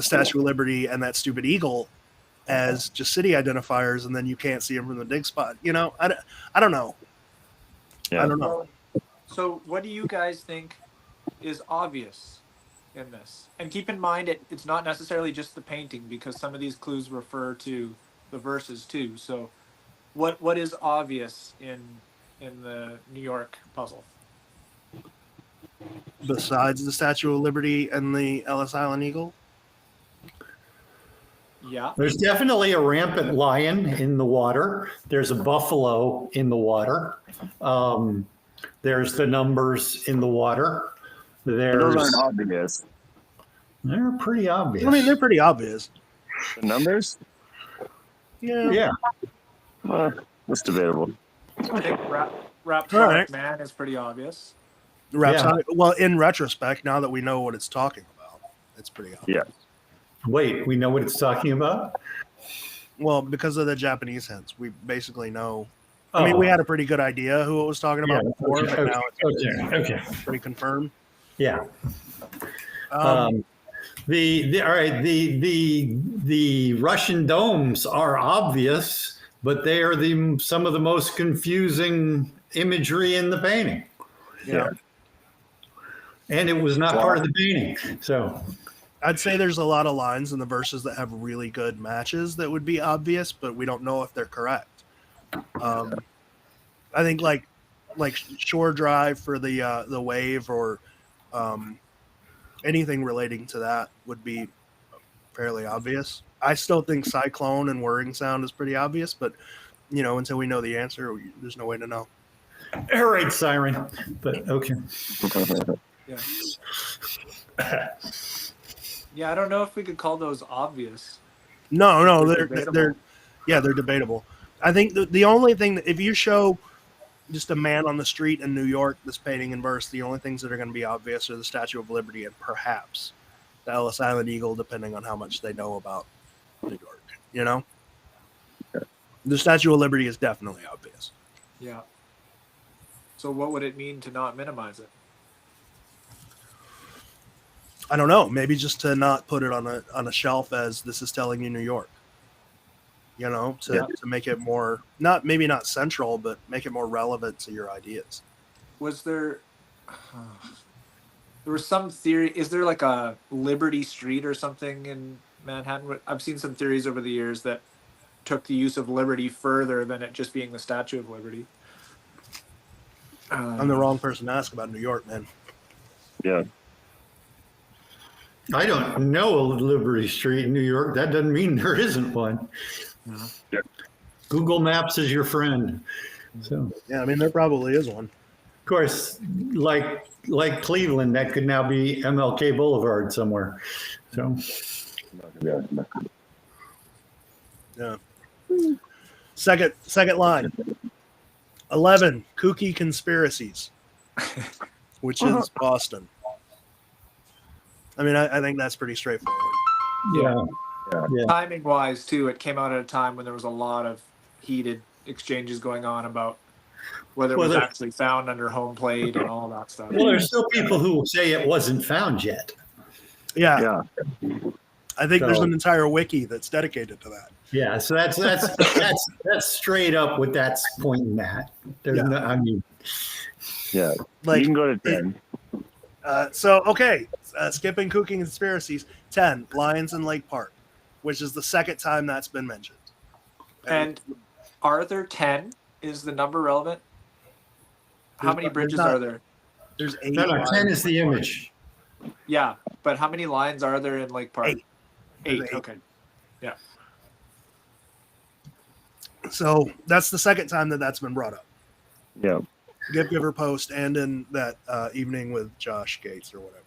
Statue of Liberty and that stupid eagle as just city identifiers, and then you can't see them from the dig spot. You know, I don't know. Yeah. I don't know. So what do you guys think is obvious in this? And keep in mind, it's not necessarily just the painting because some of these clues refer to the verses too. So what is obvious in the New York puzzle? Besides the Statue of Liberty and the Ellis Island Eagle? Yeah. There's definitely a rampant lion in the water. There's a buffalo in the water. There's the numbers in the water. Those aren't obvious. They're pretty obvious. I mean, they're pretty obvious. The numbers? Yeah. Yeah. That's debatable. I think Rapsonic All right. Man is pretty obvious. Rhapsodic, well, in retrospect, now that we know what it's talking about, it's pretty obvious. Yeah. Wait, we know what it's talking about? Well, because of the Japanese hints, we basically know. I mean, we had a pretty good idea who it was talking about before, but now it's pretty confirmed. Yeah. Um, The Russian domes are obvious but they are some of the most confusing imagery in the painting. Yeah. And it was not part of the painting. So I'd say there's a lot of lines in the verses that have really good matches that would be obvious, but we don't know if they're correct. I think like Shore Drive for the wave or anything relating to that would be fairly obvious. I still think Cyclone and Whirring Sound is pretty obvious, but until we know the answer, there's no way to know. air raid siren, but okay. Yeah, I don't know if we could call those obvious. No, They're they're debatable. I think the only thing that if you show just a man on the street in New York this painting in verse, the only things that are going to be obvious are the Statue of Liberty and perhaps the Ellis Island Eagle, depending on how much they know about New York. The Statue of Liberty is definitely obvious. Yeah. So what would it mean to not minimize it? I don't know. Maybe just to not put it on a shelf as this is telling you New York. To make it more maybe not central, but make it more relevant to your ideas. Was there was some theory? Is there like a Liberty Street or something in Manhattan? I've seen some theories over the years that took the use of liberty further than it just being the Statue of Liberty. I'm the wrong person to ask about New York, man. Yeah. I don't know a Liberty Street in New York. That doesn't mean there isn't one. Yeah. Google Maps is your friend. So Yeah, I mean there probably is one. of course, like Cleveland, that could now be MLK Boulevard somewhere. So Yeah. Second line. 11 kooky conspiracies, which is Boston. I mean, I think that's pretty straightforward. yeah. Timing wise, too, it came out at a time when there was a lot of heated exchanges going on about whether it was actually found under home plate and all that stuff. Well, there's still people who say it wasn't found yet. Yeah. I think there's an entire wiki that's dedicated to that. Yeah, so that's straight up what that's pointing at. There's no, I mean, Yeah. Like, you can go to 10. Skipping kooky conspiracies. 10 Lions in Lake Park, which is the second time that's been mentioned. And are there 10? Is the number relevant? How many bridges are there? There's 8. no, 10 is the image. Yeah, but how many lines are there in Lake Park? 8. 8. There's 8. Okay. Yeah. So that's the second time that's been brought up. Yeah. GiftGiver post and in that evening with Josh Gates or whatever.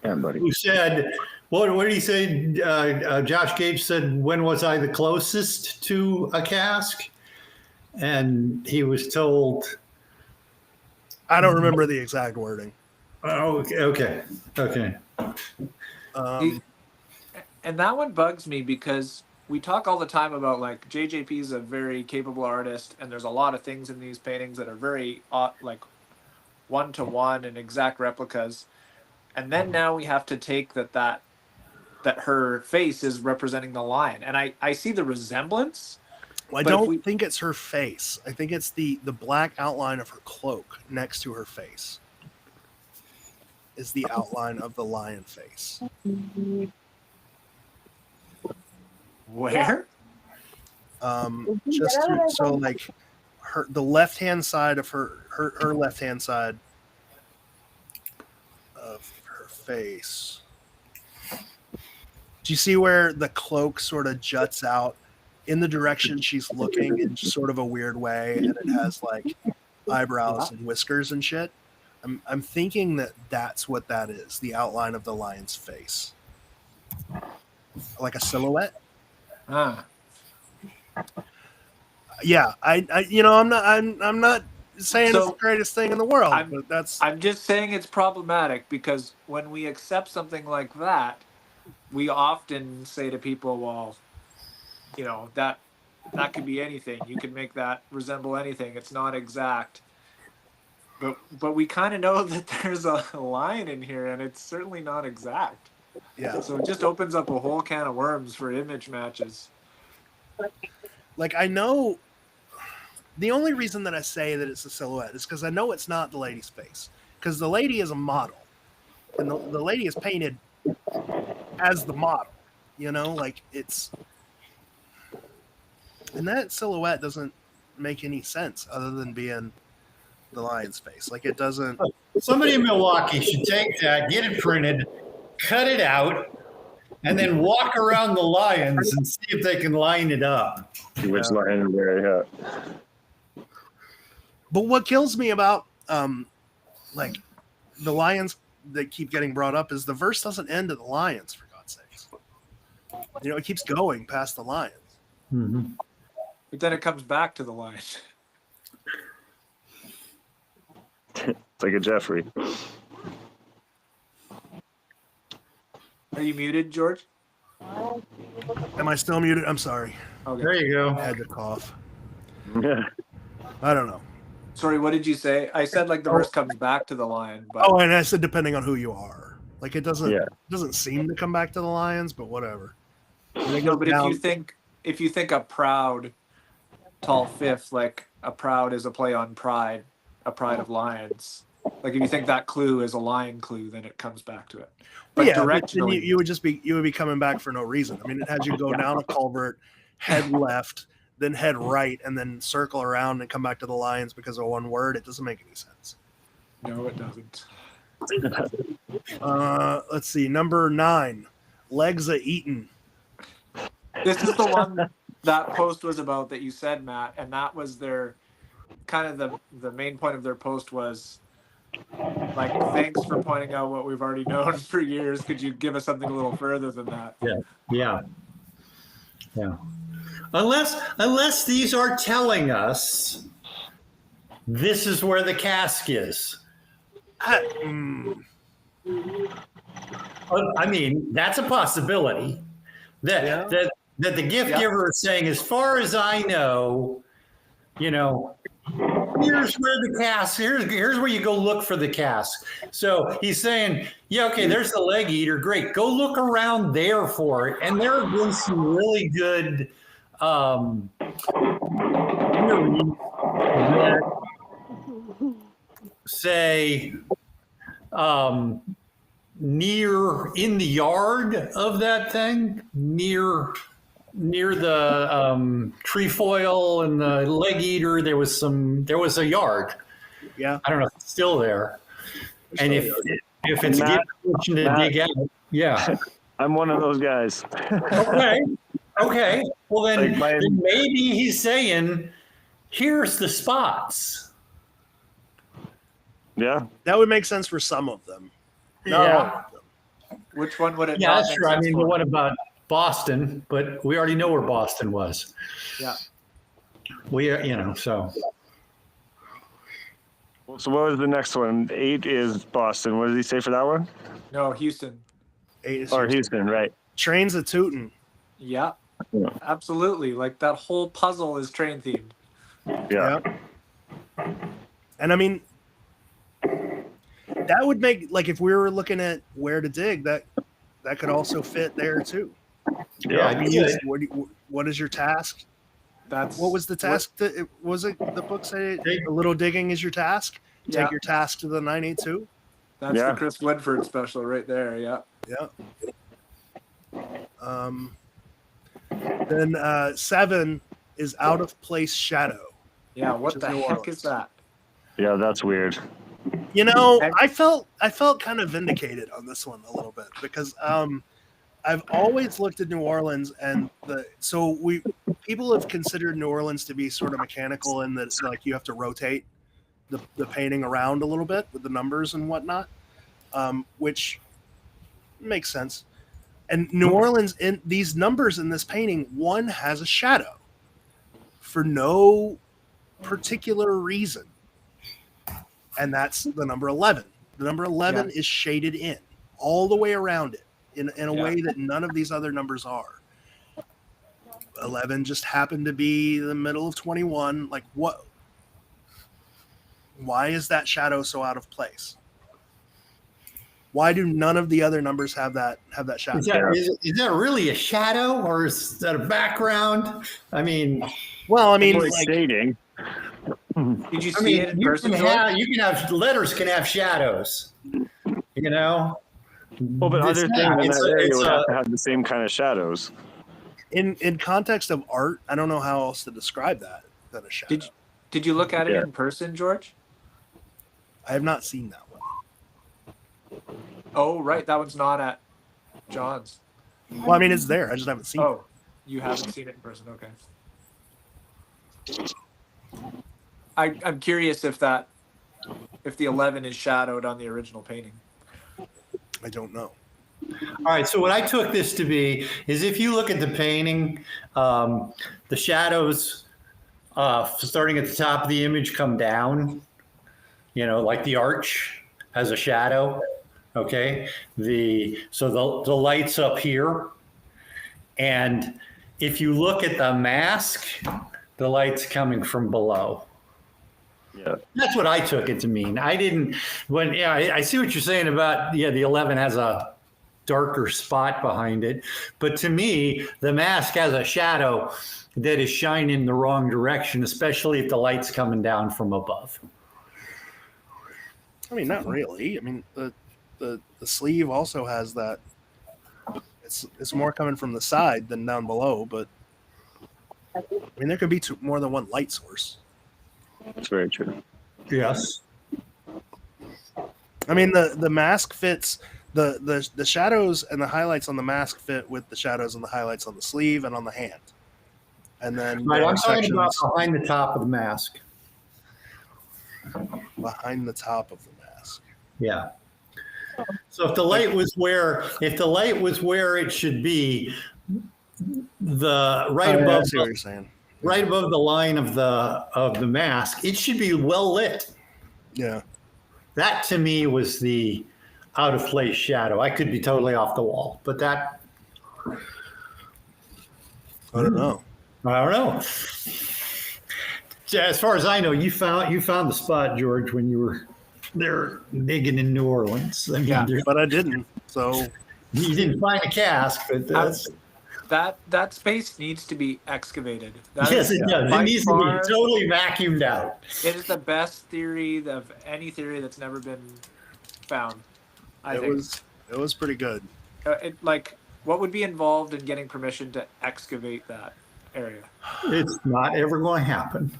Yeah, buddy. Who said, what did he say? Josh Gage said, when was I the closest to a cask? And he was told. I don't remember the exact wording. Oh, okay. And that one bugs me because we talk all the time about like JJP is a very capable artist, and there's a lot of things in these paintings that are very like one-to-one and exact replicas. And then now we have to take that her face is representing the lion, and I see the resemblance. Well, I don't think it's her face. I think it's the black outline of her cloak next to her face is the outline of the lion face. Where? Just so like the left hand side of her left hand side of her face. Do you see where the cloak sort of juts out in the direction she's looking in sort of a weird way, and it has like eyebrows and whiskers and shit? I'm thinking that's what that is, the outline of the lion's face, like a silhouette. Yeah, I'm not saying it's the greatest thing in the world, but I'm just saying it's problematic because when we accept something like that, we often say to people, well, that could be anything. You can make that resemble anything. It's not exact. But we kind of know that there's a line in here, and it's certainly not exact. Yeah. So it just opens up a whole can of worms for image matches. like I know the only reason that I say that it's a silhouette is because I know it's not the lady's face, because the lady is a model, and the lady is painted as the model. You know, like it's, and that silhouette doesn't make any sense other than being the lion's face. Like it doesn't. Somebody in Milwaukee should take that, get it printed, cut it out, and then walk around the lions and see if they can line it up. Which lion is there? Yeah. But what kills me about like the lions that keep getting brought up is the verse doesn't end at the lions, for God's sakes. You know, it keeps going past the lions. Mm-hmm. But then it comes back to the line. It's like a Jeffrey. Are you muted, George? Am I still muted? I'm sorry. Okay. There you I go. had to cough. Yeah. I don't know. Sorry, what did you say? I said like the verse comes back to the lion, but Oh, and I said depending on who you are. Like it doesn't Yeah. doesn't seem to come back to the lions, but whatever. no, but if you think a proud tall fifth, like a proud is a play on pride, a pride of lions. Like if you think that clue is a lion clue, then it comes back to it. But yeah, but then directionally, you would be coming back for no reason. I mean, it had you go down a culvert, head left, then head right, and then circle around and come back to the lions because of one word. It doesn't make any sense. no, it doesn't. Let's see, number 9, legs a eaten. This is the one that post was about that you said, Matt, and that was their kind of the main point of their post was like, thanks for pointing out what we've already known for years. Could you give us something a little further than that? Yeah. Unless these are telling us this is where the cask is. I mean, that's a possibility. That the gift giver is saying, as far as I know, you know, here's where the cask. Here's where you go look for the cask. So he's saying, yeah, okay, there's the leg eater. Great, go look around there for it. And there have been some really good theories that say near in the yard of that thing, near the trefoil and the leg eater, there was a yard. Yeah, I don't know if it's still there. And if it's a good position to dig out, yeah. I'm one of those guys. Okay. Well, then, Like then maybe he's saying, here's the spots. Yeah. that would make sense for some of them. Not all of them. Which one would it? Yeah, not that's make true. I sense mean, for? the one about Boston, but we already know where Boston was. Yeah. So. So what was the next one? 8 is Boston. What did he say for that one? No, Houston. 8 is Or Houston, right? trains a tootin'. Yeah, Yeah. absolutely. Like that whole puzzle is train themed. Yeah. And I mean, that would make, like, if we were looking at where to dig, that could also fit there too. Yeah, I mean, what is your task? That's What was the task? Was it the book say? A little digging is your task. Yeah. Take your task to the 982. That's Yeah. the Chris Woodford special right there. Yeah. Yeah. Then 7 is out of place shadow. Yeah. What Which is the New heck Orleans. is that? Yeah, that's weird. You know, And- I felt kind of vindicated on this one a little bit because I've always looked at New Orleans and people have considered New Orleans to be sort of mechanical in that it's like you have to rotate the painting around a little bit with the numbers and whatnot, which makes sense. And New Orleans, in these numbers in this painting, one has a shadow for no particular reason. And that's the number 11. The number 11 is shaded in all the way around it in a way that none of these other numbers are. 11 just happened to be the middle of 21. Like, what? Why is that shadow so out of place? Why do none of the other numbers have that shadow? Is that really a shadow or is that a background? I mean, Well, I mean, Like like, shading. Did you I see mean, it in person, George? you can have letters can have shadows. You know. Well, but other things in that area would have to have the same kind of shadows. in context of art, I don't know how else to describe that than a shadow. Did you look at it Yeah. in person, George? I have not seen that one. Oh, right. That one's not at John's. Well, I mean, it's there. I just haven't seen it. Oh, you haven't seen it in person. Okay. I'm curious if the 11 is shadowed on the original painting. I don't know. All right. So what I took this to be is if you look at the painting, the shadows starting at the top of the image come down. You know, like the arch has a shadow. Okay. The light's up here, and if you look at the mask, the light's coming from below. Yeah. That's what I took it to mean. I didn't. I see what you're saying about the 11 has a darker spot behind it, but to me, the mask has a shadow that is shining the wrong direction, especially if the light's coming down from above. I mean, not really. I mean, the sleeve also has that. It's more coming from the side than down below, but I mean, there could be more than one light source. That's very true. Yes. I mean, the mask fits the shadows and the highlights on the mask fit with the shadows and the highlights on the sleeve and on the hand. And then Right, I'm talking about behind the top of the mask. Behind the top of the mask. Yeah. So if the light was where it should be, right above I see what you're saying. Right above the line of the mask, it should be well lit. Yeah. That to me was the out of place shadow. I could be totally off the wall, but that I don't know. I don't know. As far as I know, you found the spot, George, when you were there digging in New Orleans. I mean, Yeah. But I didn't. So you didn't find a cask, but that's That space needs to be excavated. That yes, is it does. It by needs far- to be totally vacuumed out. It is the best theory of any theory that's never been found. I think it was pretty good. what would be involved in getting permission to excavate that area? It's not ever going to happen.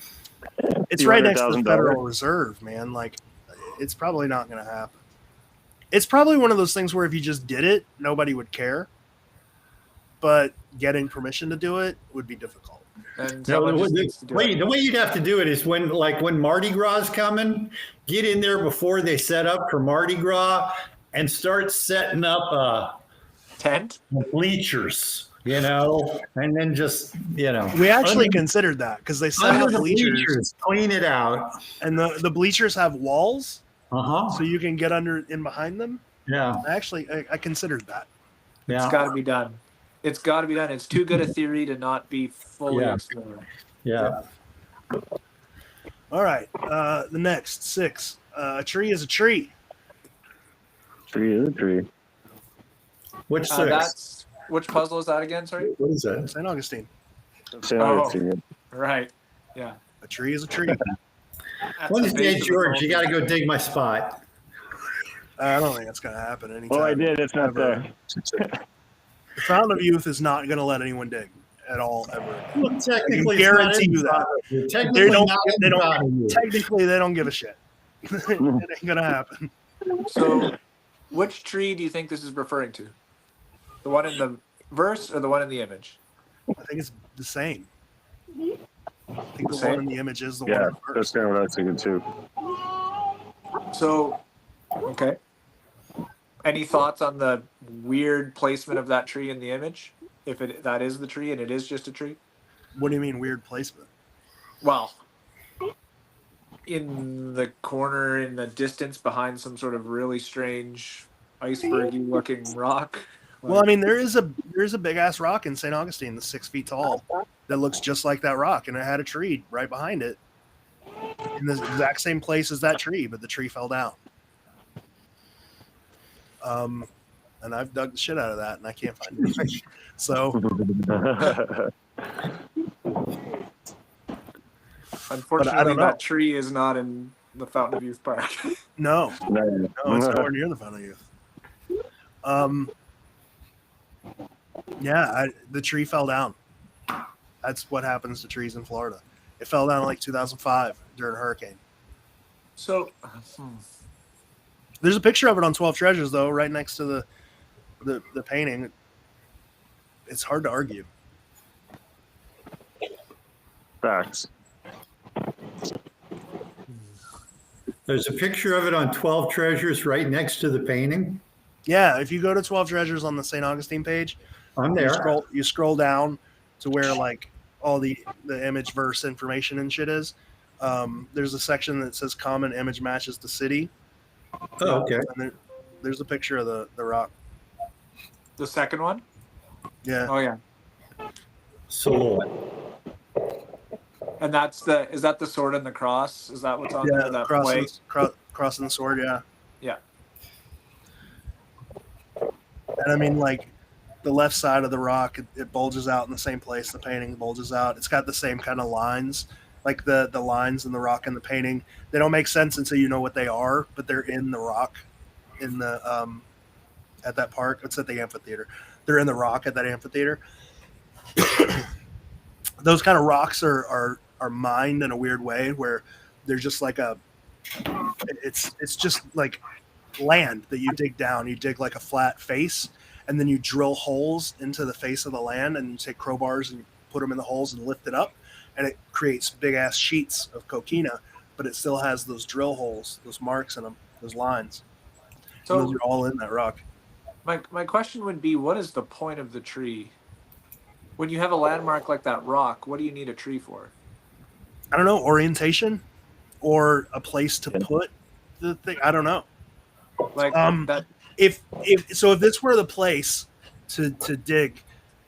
It's right next to the $200,000. Federal Reserve, man. Like, it's probably not going to happen. It's probably one of those things where if you just did it, nobody would care. But getting permission to do it would be difficult. And No, someone just needs to do it. the way you'd have to do it is when Mardi Gras is coming, get in there before they set up for Mardi Gras and start setting up Tent? bleachers, and then just, We actually considered that because they set under up the bleachers, clean it out. and the bleachers have walls, Uh-huh. so you can get in behind them. Yeah. Actually, I considered that. Yeah. It's got to be done. It's got to be done. It's too good a theory to not be fully Yeah. explored. Yeah. All right. The next 6. A tree is a tree. Tree is a tree. Which six? That's which puzzle is that again? Sorry. What is that? St. Augustine. Right. Yeah. A tree is a tree. That's One the of these base days, of the George, whole you got to thing. go dig my spot. I don't think that's going to happen anytime. Well, I did. It's not ever. there. The Fountain of Youth is not going to let anyone dig at all ever. Well, technically, guarantee you that. Technically, Technically, they don't give a shit. It ain't going to happen. So, which tree do you think this is referring to? The one in the verse or the one in the image? I think it's the same. I think the Same? one in the image is the one Yeah, in the that's verse. kind of what I was thinking too. So, okay. Any thoughts on the weird placement of that tree in the image? If that is the tree and it is just a tree? What do you mean weird placement? Well, in the corner in the distance behind some sort of really strange icebergy looking rock. Well, I mean, there's a big ass rock in St. Augustine that's 6 feet tall that looks just like that rock, and it had a tree right behind it in the exact same place as that tree, but the tree fell down. And I've dug the shit out of that, and I can't find anything. So, unfortunately, know. that tree is not in the Fountain of Youth Park. no, it's nowhere near the Fountain of Youth. Yeah, the tree fell down. That's what happens to trees in Florida. It fell down in like 2005 during a hurricane. So, There's a picture of it on 12 Treasures, though, right next to the painting. It's hard to argue. Facts. There's a picture of it on 12 Treasures right next to the painting. Yeah, if you go to 12 Treasures on the St. Augustine page, I'm there. you scroll down to where like all the image verse information and shit is. There's a section that says common image matches the city. Oh, okay. And there's a picture of the rock. the second one? Yeah. Oh, yeah. Silhouette. And is that the sword and the cross? Is that what's on there? That plate? Cross and the sword, yeah. Yeah. And I mean, like, the left side of the rock, it bulges out in the same place the painting bulges out. It's got the same kind of lines, like the lines in the rock and the painting. They don't make sense until you know what they are, but they're in the rock in the at that park. It's at the amphitheater. They're in the rock at that amphitheater. Those kind of rocks are mined in a weird way where they're just like it's just like land that you dig down. You dig like a flat face, and then you drill holes into the face of the land, and you take crowbars and you put them in the holes and lift it up, and it creates big ass sheets of coquina, but it still has those drill holes, those marks in them, those lines. So those are all in that rock. My question would be, what is the point of the tree? When you have a landmark like that rock, what do you need a tree for? I don't know, orientation or a place to put the thing. I don't know. Like that. If this were the place to dig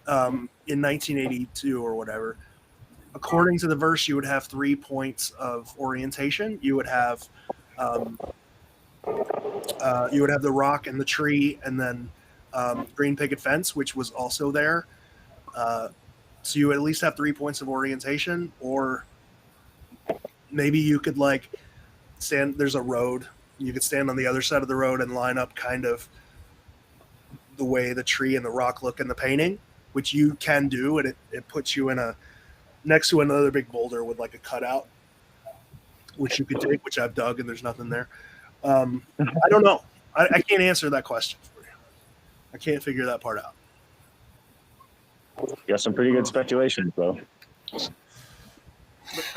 in 1982 or whatever, according to the verse, you would have 3 points of orientation. You would have the rock and the tree, and then green picket fence, which was also there. So you at least have 3 points of orientation, or maybe you could like stand. There's a road. You could stand on the other side of the road and line up kind of the way the tree and the rock look in the painting, which you can do, and it puts you in next to another big boulder with like a cutout, which you could dig, which I've dug, and there's nothing there. I don't know. I can't answer that question for you. I can't figure that part out. You got some pretty good speculations, though.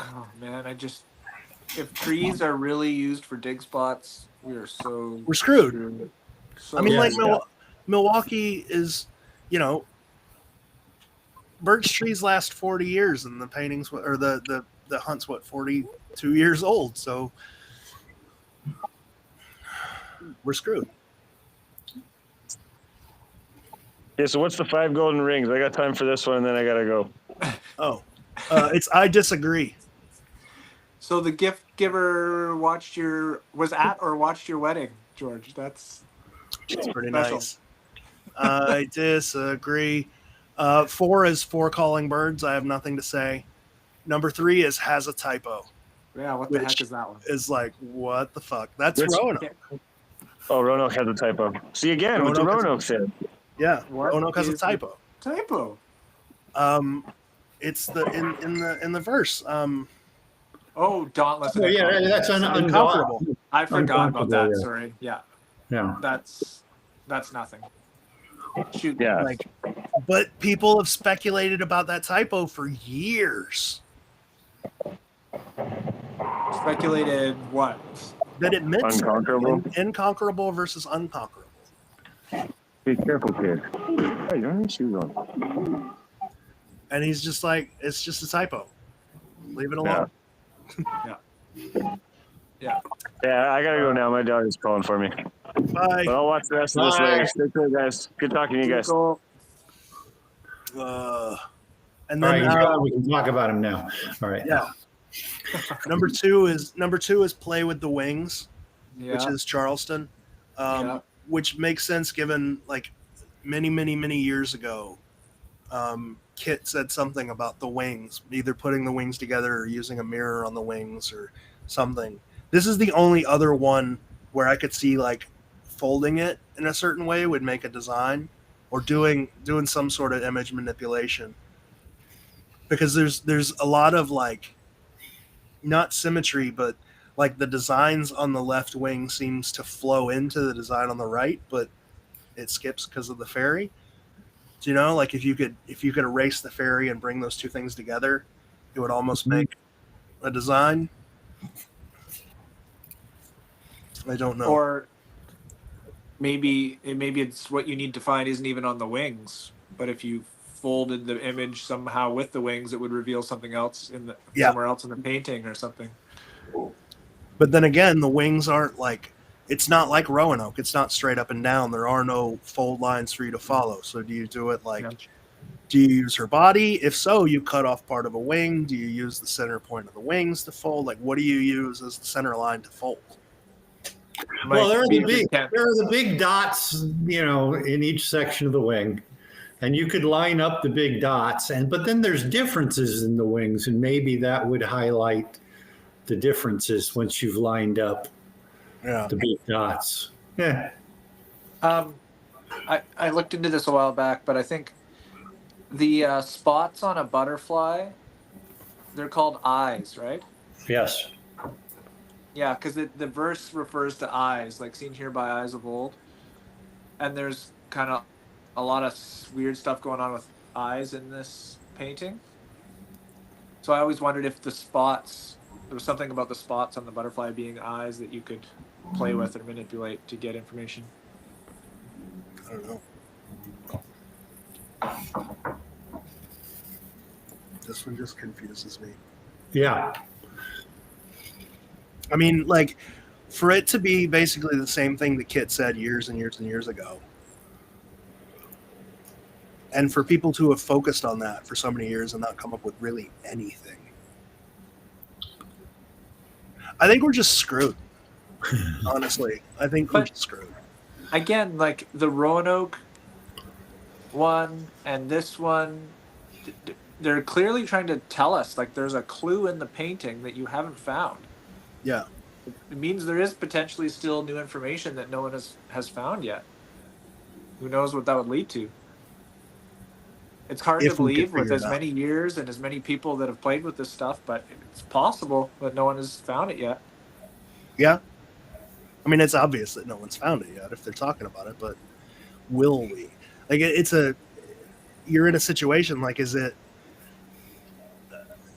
Oh man, if trees are really used for dig spots, we're screwed. So I mean, like yeah. Milwaukee is, birch trees last 40 years, and the paintings or the hunt's 42 years old. So we're screwed. Yeah, so what's the 5 golden rings? I got time for this one, and then I gotta go. Oh, I disagree. So the gift giver watched your wedding, George. That's pretty special. Nice. I disagree. 4 is 4 calling birds. I have nothing to say. Number 3 has a typo. Yeah, what the heck is that one? Is like, what the fuck? That's Roanoke. Oh, Roanoke has a typo. See again, what the Roanoke said. Yeah, What Roanoke has a is typo. Typo. It's in the verse. Oh, dauntless. Oh, yeah, that's Unconquerable. I forgot about that. Yeah. Sorry. Yeah, Yeah. that's nothing. Shoot. Yeah. But people have speculated about that typo for years. Speculated what? That it meant Unconquerable? Inconquerable versus unconquerable. Be careful, kid. Hey, you don't have shoes on. And he's just like, it's just a typo. Leave it alone. Yeah. Yeah, I gotta go now. My dog is calling for me. Bye. But I'll watch the rest of this later. Stay cool, guys. Good talking to you guys. And All then right, we can talk about him now. All right. yeah. Number two is Play with the Wings, Yeah. which is Charleston. Yeah. which makes sense given like many years ago, Kit said something about the wings, either putting the wings together or using a mirror on the wings or something. This is the only other one where I could see like folding it in a certain way would make a design, or doing some sort of image manipulation. Because there's a lot of like not symmetry, but like the designs on the left wing seems to flow into the design on the right, but it skips because of the fairy. Do you know, like if you could erase the fairy and bring those two things together, it would almost make a design. I don't know. Or maybe it's what you need to find isn't even on the wings, but if you folded the image somehow with the wings, it would reveal something else somewhere else in the painting or something. But then again, the wings aren't like, it's not like Roanoke. It's not straight up and down. There are no fold lines for you to follow. So do you do it like, do you use her body? If so, you cut off part of a wing. Do you use the center point of the wings to fold? Like, what do you use as the center line to fold? Well, there are the big dots, in each section of the wing, and you could line up the big dots. But then there's differences in the wings, and maybe that would highlight the differences once you've lined up the big dots. Yeah. I looked into this a while back, but I think the spots on a butterfly, they're called eyes, right? Yes. Yeah, because the verse refers to eyes, like seen here by eyes of old. And there's kind of a lot of weird stuff going on with eyes in this painting. So I always wondered if the spots, there was something about the spots on the butterfly being eyes that you could play with or manipulate to get information. I don't know. This one just confuses me. Yeah. I mean, like, for it to be basically the same thing that Kit said years and years and years ago, and for people to have focused on that for so many years and not come up with really anything, I think we're just screwed. Honestly, I think we're just screwed. Again, like the Roanoke one and this one, they're clearly trying to tell us like there's a clue in the painting that you haven't found. Yeah. It means there is potentially still new information that no one has found yet. Who knows what that would lead to? It's hard to believe with as many years and as many people that have played with this stuff, but it's possible that no one has found it yet. Yeah. I mean, it's obvious that no one's found it yet if they're talking about it, but will we? Like, you're in a situation, like, is it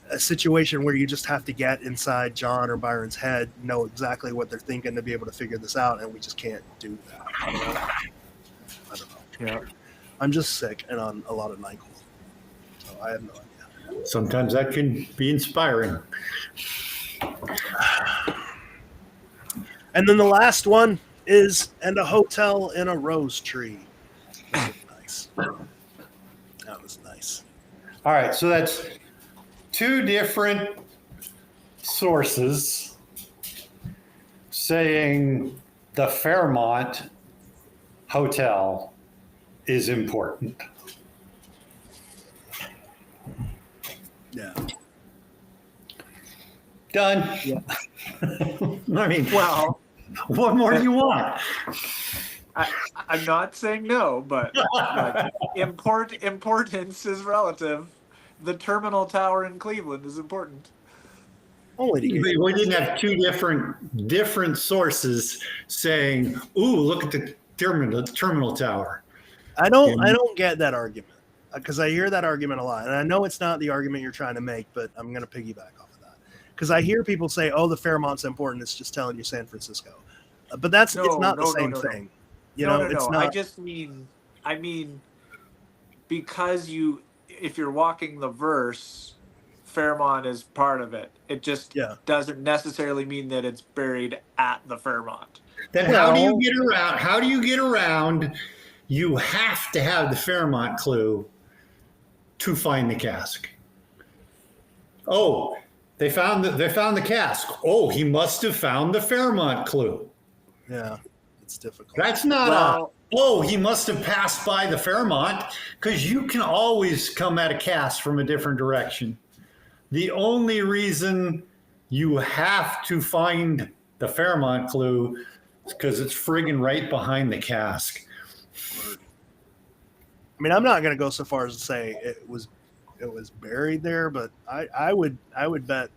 a situation where you just have to get inside John or Byron's head, know exactly what they're thinking to be able to figure this out, and we just can't do that? I don't know. Yeah. I'm just sick and on a lot of Nyquil, so I have no idea. Sometimes that can be inspiring. And then the last one is, and a hotel in a rose tree. That was nice. That was nice. All right, so that's two different sources saying the Fairmont Hotel is important. Yeah. Done. Yeah. I mean, Well, what more do you want? I'm not saying no, but like, importance is relative. The terminal tower in Cleveland is important. Only to get We didn't have two different sources saying, "Ooh, look at the terminal tower." I don't get that argument, because I hear that argument a lot, and I know it's not the argument you're trying to make, but I'm going to piggyback off of that, because I hear people say, "Oh, the Fairmont's important. It's just telling you San Francisco," but it's not the same thing. You know, it's not. I just mean, because if you're walking the verse, Fairmont is part of it. It just doesn't necessarily mean that it's buried at the Fairmont. Then how do you get around? How do you get around? You have to have the Fairmont clue to find the cask. Oh, they found the cask. Oh, he must have found the Fairmont clue. Yeah. it's difficult. That's not Well, he must have passed by the Fairmont, because you can always come at a cast from a different direction. The only reason you have to find the Fairmont clue is because it's friggin' right behind the cask. I mean, I'm not going to go so far as to say it was buried there, but I would bet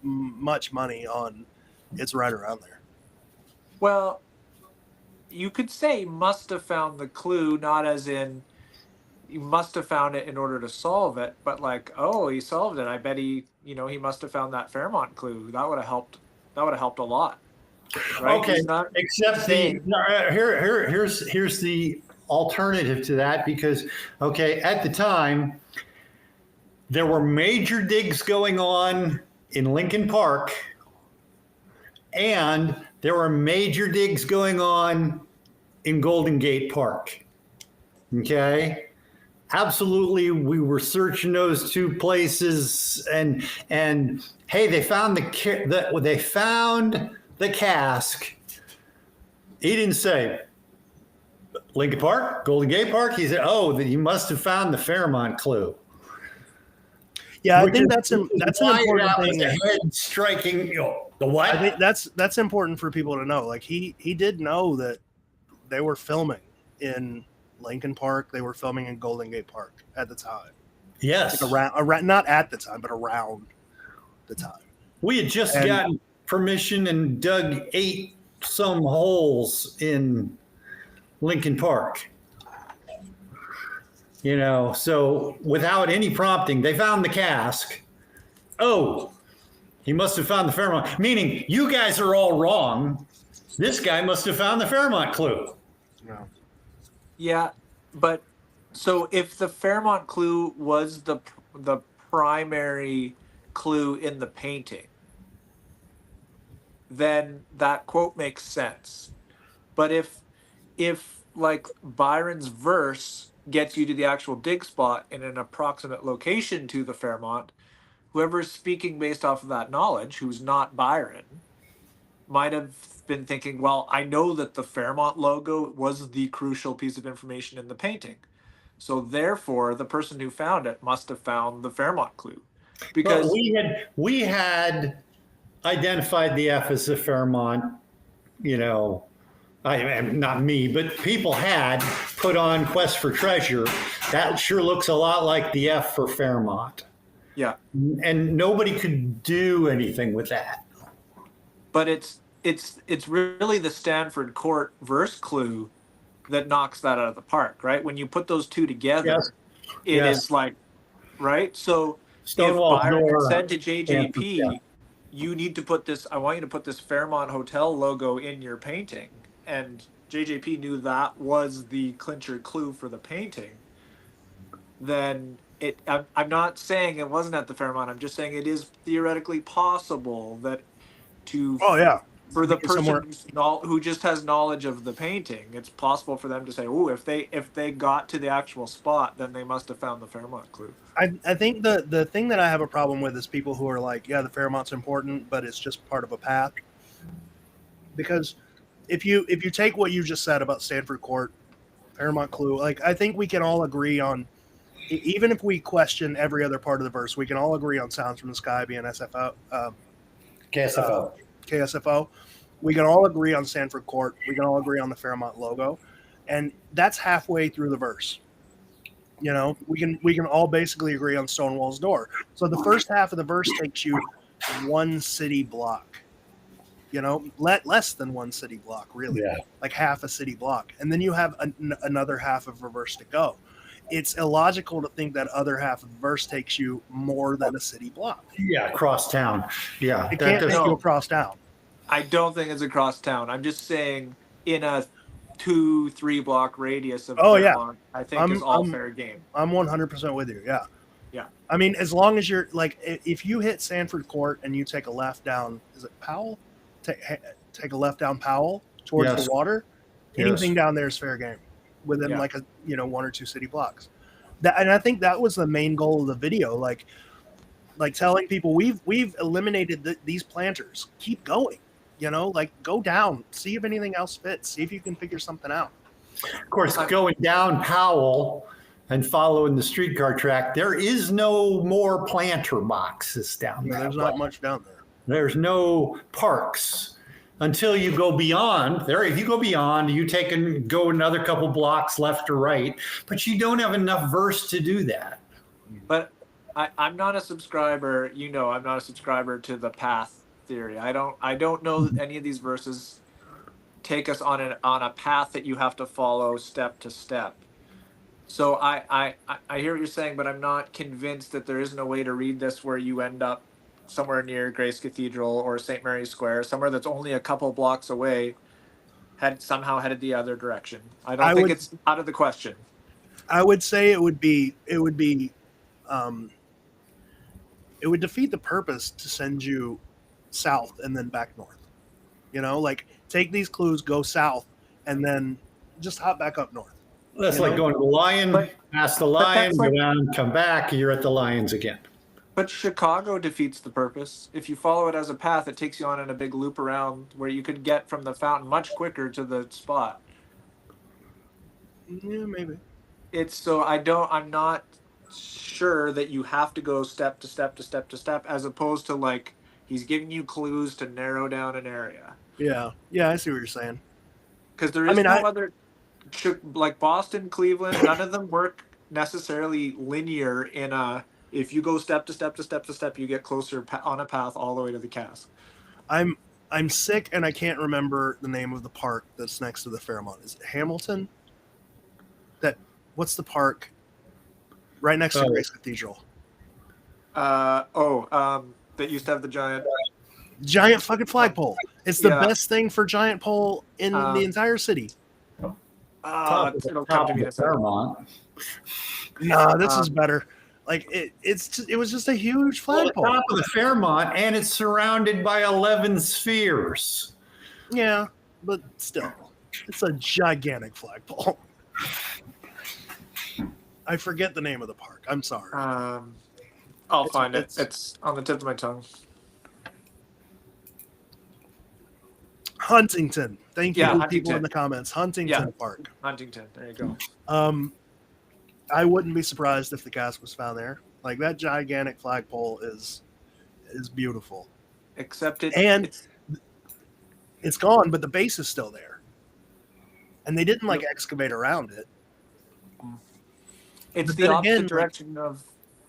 much money on it's right around there. well, you could say must have found the clue, not as in you must have found it in order to solve it, but like, oh, he solved it. I bet he must have found that Fairmont clue. That would have helped. That would have helped a lot. Right? Okay, He's not except saying- here's the alternative to that, because at the time there were major digs going on in Lincoln Park, and there were major digs going on in Golden Gate Park. Okay. Absolutely, we were searching those two places, and hey, they found the cask. He didn't say Lincoln Park, Golden Gate Park. He said, "Oh, you must have found the Fairmont clue." Yeah, I think that's an important thing. Head striking, the what? I think that's important for people to know. Like he did know that they were filming in Lincoln Park. They were filming in Golden Gate Park at the time. Yes, like around not at the time, but around the time. We had just gotten permission and dug 8 some holes in Lincoln Park. So without any prompting, they found the cask. Oh, he must have found the Fairmont. Meaning, you guys are all wrong. This guy must have found the Fairmont clue. No. Yeah, but so if the Fairmont clue was the primary clue in the painting, then that quote makes sense. But if like Byron's verse gets you to the actual dig spot in an approximate location to the Fairmont, whoever's speaking based off of that knowledge, who's not Byron, might have been thinking, well, I know that the Fairmont logo was the crucial piece of information in the painting. So therefore, the person who found it must have found the Fairmont clue. Because we had identified the F as the Fairmont, not me, but people had put on Quest for Treasure. That sure looks a lot like the F for Fairmont. Yeah. And nobody could do anything with that. But it's really the Stanford Court verse clue that knocks that out of the park, right? When you put those two together, it is like, right? So Stonewall if Byron door, said to JJP, yeah. you need to put this, I want you to put this Fairmont Hotel logo in your painting. And JJP knew that was the clincher clue for the painting. Then I'm not saying it wasn't at the Fairmont. I'm just saying it is theoretically possible that for the person who just has knowledge of the painting, it's possible for them to say, "Oh, if they got to the actual spot, then they must have found the Fairmont clue." I think the thing that I have a problem with is people who are like, yeah, the Fairmont's important, but it's just part of a path. Because if you take what you just said about Stanford Court, Fairmont clue, like I think we can all agree on, even if we question every other part of the verse, we can all agree on Sounds from the Sky being SFO, KSFO. We can all agree on Stanford Court. We can all agree on the Fairmont logo, and that's halfway through the verse. We can all basically agree on Stonewall's door. So the first half of the verse takes you one city block. Less than one city block, really, like half a city block, and then you have another half of a verse to go. It's illogical to think that other half of the verse takes you more than a city block. Yeah, across town. Yeah, it can't take you across town. I don't think it's across town. I'm just saying in a 2-3 block radius of Fairmont, I think is all fair game. I'm 100% with you. Yeah. Yeah. I mean, as long as you're like, if you hit Stanford Court and you take a left down, is it Powell? Take a left down Powell towards the water. Anything down there is fair game within like a 1 or 2 city blocks. And I think that was the main goal of the video, like telling people we've eliminated these planters. Keep going. You know, like go down, see if anything else fits, see if you can figure something out. Of course, going down Powell and following the streetcar track, there is no more planter boxes down there. There's not much down there. There's no parks until you go beyond there. If you go beyond, you take and go another couple blocks left or right, but you don't have enough verse to do that. But I'm not a subscriber. You know, I'm not a subscriber to the path theory. I don't know that any of these verses take us on a path that you have to follow step to step. So I hear what you're saying, but I'm not convinced that there isn't a way to read this where you end up somewhere near Grace Cathedral or St. Mary's Square, somewhere that's only a couple blocks away, somehow headed the other direction. I don't think it's out of the question. I would say it would defeat the purpose to send you south and then back north. You know, like take these clues, go south, and then just hop back up north. That's like going to the Lion, past the Lion, go like, down, come back, you're at the Lions again. But Chicago defeats the purpose. If you follow it as a path, it takes you on in a big loop around where you could get from the fountain much quicker to the spot. Yeah, maybe. I'm not sure that you have to go step to step to step to step, as opposed to like he's giving you clues to narrow down an area. Yeah, I see what you're saying. Because there is other, like Boston, Cleveland, none of them work necessarily linear in a, if you go step to step to step to step, you get closer on a path all the way to the cask. I'm sick and I can't remember the name of the park that's next to the Fairmont. Is it Hamilton? What's the park right next to Grace Cathedral? That used to have the giant fucking flagpole. It's the best thing for giant pole in the entire city. It'll come to me in a second. Nah, this is better. Like it was just a huge flagpole. Top of the Fairmont, and it's surrounded by 11 spheres. Yeah, but still, it's a gigantic flagpole. I forget the name of the park. I'm sorry. I'll find it. It's on the tip of my tongue. Huntington. Thank you, Huntington. people in the comments. Huntington Park. Huntington. There you go. I wouldn't be surprised if the cask was found there. Like that gigantic flagpole is beautiful. Except it's gone, but the base is still there. And they didn't excavate around it. It's the opposite direction of.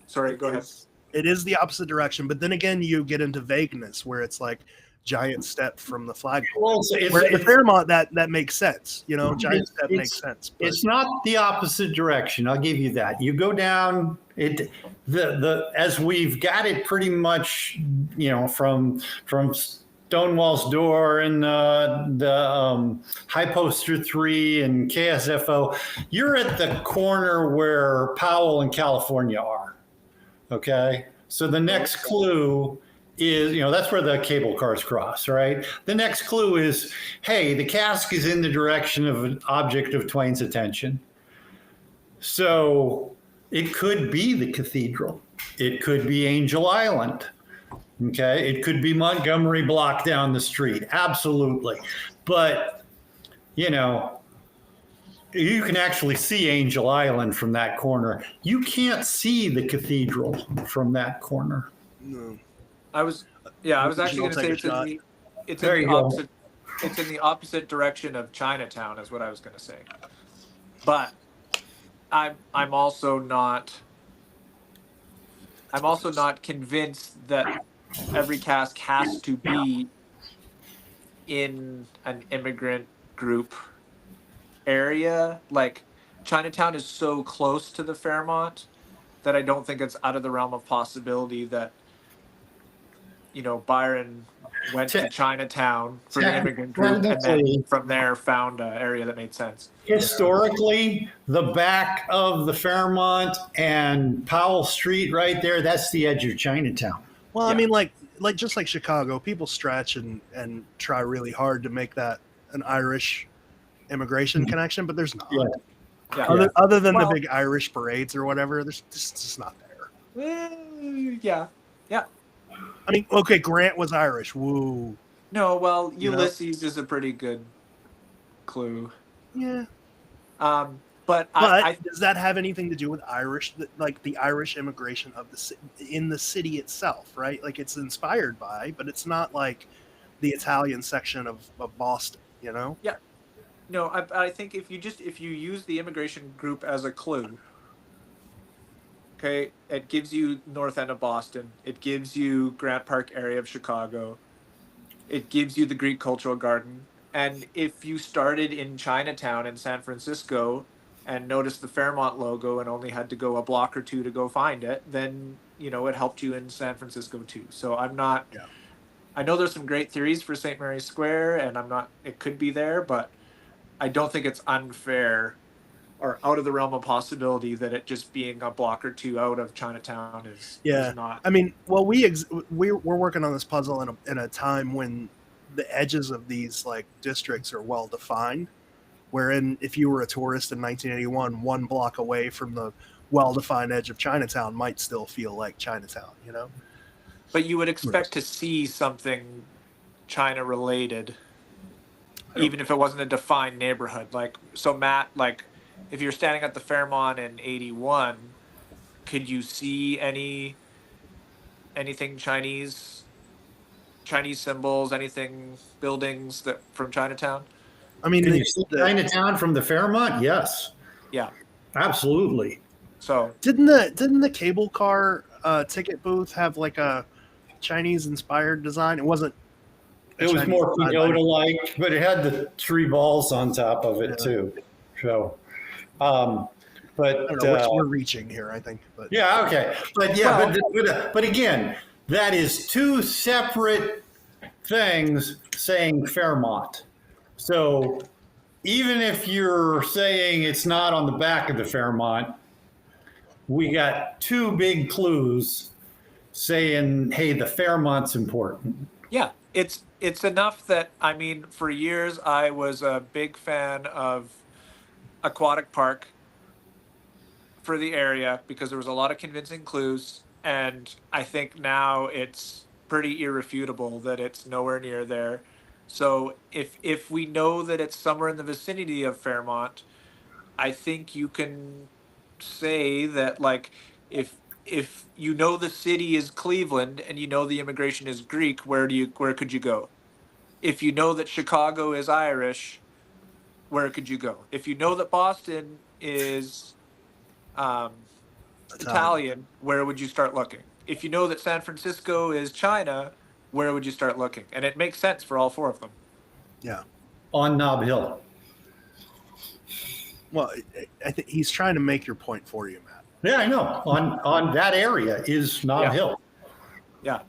Sorry, go ahead. It is the opposite direction, but then again, you get into vagueness where it's like giant step from the flagpole. Well, where the Fairmont, that makes sense. You know, giant step makes sense. But it's not the opposite direction. I'll give you that. You go down it. As we've got it pretty much, you know, from Stonewall's Door and the High Poster 3 and KSFO, you're at the corner where Powell and California are. Okay. So the next clue is, you know, that's where the cable cars cross, right? The next clue is, hey, the cask is in the direction of an object of Twain's attention. So it could be the cathedral. It could be Angel Island. Okay. It could be Montgomery Block down the street. Absolutely. But, you know, you can actually see Angel Island from that corner. You can't see the cathedral from that corner. no. I was actually going to say it's in the opposite direction of Chinatown is what I was going to say. But I'm also not convinced that every cask has to be in an immigrant group area. Like Chinatown is so close to the Fairmont that I don't think it's out of the realm of possibility that, you know, Byron went to Chinatown for the immigrant group and then from there found an area that made sense. Historically, the back of the Fairmont and Powell Street right there, that's the edge of Chinatown. Well, I mean, like just like Chicago, people stretch and try really hard to make that an Irish immigration connection, but there's not. Other than the big Irish parades or whatever, there's just not there. Yeah. I mean, okay, Grant was Irish. Woo. No, well, You know? Ulysses is a pretty good clue. Yeah. But But does that have anything to do with Irish, like the Irish immigration of in the city itself, right? Like it's inspired by, but it's not like the Italian section of Boston, you know? yeah, no, I think if you use the immigration group as a clue, okay, it gives you north end of Boston, it gives you Grant Park area of Chicago, it gives you the Greek Cultural Garden, and if you started in Chinatown in San Francisco and noticed the Fairmont logo and only had to go a block or two to go find it, then it helped you in San Francisco too. So I'm not. Yeah. I know there's some great theories for St. Mary's Square, and I'm not. It could be there, but I don't think it's unfair or out of the realm of possibility that it just being a block or two out of Chinatown is not. I mean, well, we're working on this puzzle in a time when the edges of these like districts are well defined. Wherein, if you were a tourist in 1981, 1 block away from the well-defined edge of Chinatown might still feel like Chinatown, you know? But you would expect to see something China related, even if it wasn't a defined neighborhood. Like, so Matt, like, if you're standing at the Fairmont in 81, could you see anything Chinese symbols, anything buildings that from Chinatown? I mean, Can you see Chinatown from the Fairmont? Yes, Yeah. absolutely. So didn't the cable car ticket booth have like a Chinese inspired design? It wasn't. It was more pagoda-like, but it had the 3 balls on top of it too. So, but we're reaching here, I think. But yeah, okay, but but again, that is 2 separate things saying Fairmont. So even if you're saying it's not on the back of the Fairmont, we got 2 big clues saying, hey, the Fairmont's important. yeah, it's enough that, I mean, for years I was a big fan of Aquatic Park for the area because there was a lot of convincing clues, and I think now it's pretty irrefutable that it's nowhere near there. So if we know that it's somewhere in the vicinity of Fairmont, I think you can say that, like, if you know the city is Cleveland and you know the immigration is Greek, where could you go? If you know that Chicago is Irish, where could you go? If you know that Boston is Italian, where would you start looking? If you know that San Francisco is China, where would you start looking? And it makes sense for all 4 of them. Yeah. On Nob Hill. Well, I think he's trying to make your point for you, Matt. Yeah, I know. On that area is Nob Hill. Yeah.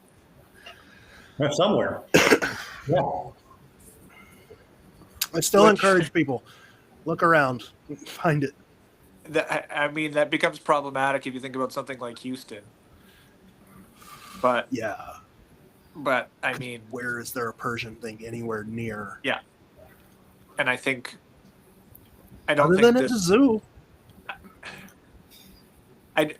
That's somewhere. Yeah. I still encourage people, look around, find it. I mean, that becomes problematic if you think about something like Houston. But yeah. But I mean, where is there a Persian thing anywhere near? Yeah. And I don't Other think than at the zoo.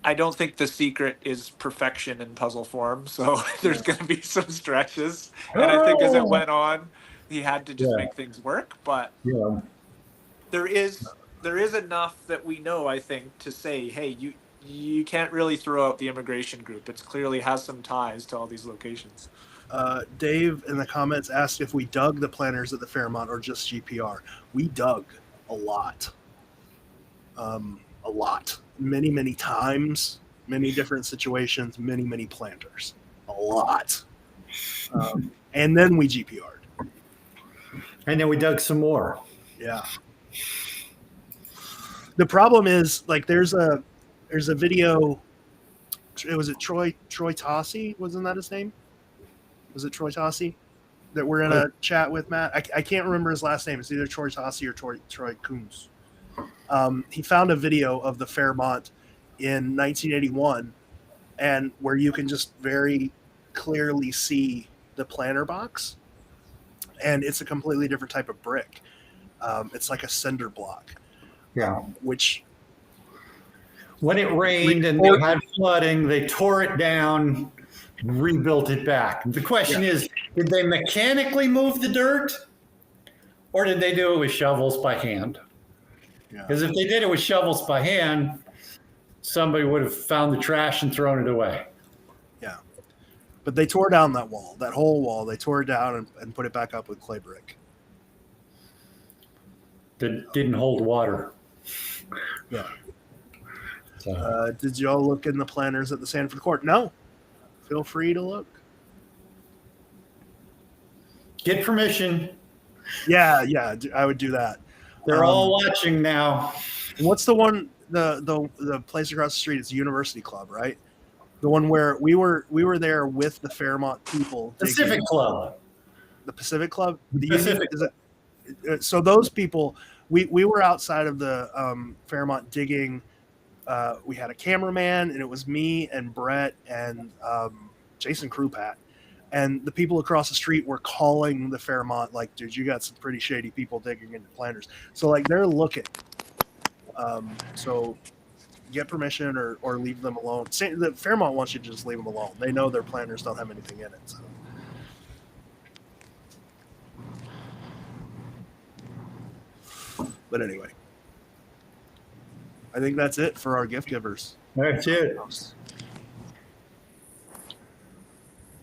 I don't think the secret is perfection in puzzle form, so there's going to be some stretches. And I think as it went on, he had to just make things work. But there is enough that we know, I think, to say, hey, you can't really throw out the immigration group. It clearly has some ties to all these locations. Dave in the comments asked if we dug the planners at the Fairmont or just GPR. We dug a lot. Many, many times, many different situations, many, many planters. A lot. And then we GPR'd. And then we dug some more. Yeah. The problem is, like, there's a video. Was it Troy Tossi? Wasn't that his name? Was it Troy Tossi that we're in a chat with, Matt? I can't remember his last name. It's either Troy Tossi or Troy Coons. He found a video of the Fairmont in 1981, and where you can just very clearly see the planter box, and it's a completely different type of brick. It's like a cinder block. Yeah. Which, when it rained and they had flooding, they tore it down, rebuilt it back. The question is, Did they mechanically move the dirt, or did they do it with shovels by hand? Yeah. Because if they did it with shovels by hand, somebody would have found the trash and thrown it away. Yeah. But they tore down that wall, that whole wall. They tore it down and put it back up with clay brick. That didn't hold water. Yeah. So. Did y'all look in the planners at the Sanford Court? No. Feel free to look. Get permission. Yeah, I would do that. They're all watching now. What's the one? The place across the street is University Club, right? The one where we were there with the Fairmont people. Pacific Club. The Pacific Club. Pacific. So those people, we were outside of the Fairmont digging. We had a cameraman, and it was me and Brett and Jason Krupat. And the people across the street were calling the Fairmont, like, dude, you got some pretty shady people digging into planters. So, like, they're looking. So get permission or leave them alone. The Fairmont wants you to just leave them alone. They know their planters don't have anything in it. So. But anyway, I think that's it for our gift givers. That's it.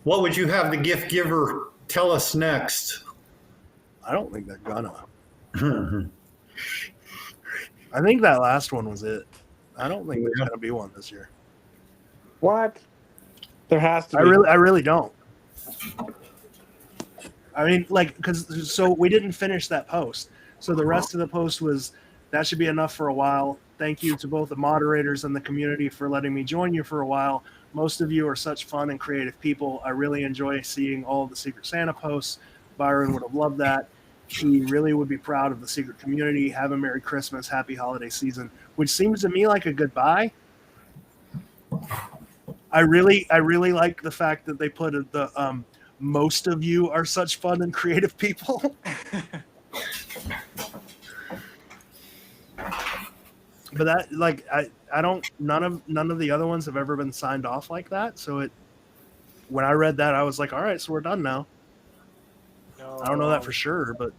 What would you have the gift giver tell us next? I don't think they're gonna. I think that last one was it. I don't think there's gonna be one this year. What? There has to be. I really don't. I mean, like, so we didn't finish that post. So the rest of the post was, that should be enough for a while. Thank you to both the moderators and the community for letting me join you for a while. Most of you are such fun and creative people. I really enjoy seeing all of the Secret Santa posts. Byron would have loved that. He really would be proud of the secret community. Have a Merry Christmas, Happy Holiday Season, which seems to me like a goodbye. I really like the fact that they put the most of you are such fun and creative people. But that, like, I don't, none of the other ones have ever been signed off like that. So when I read that, I was like, all right, so we're done now. No, I don't know that for sure, but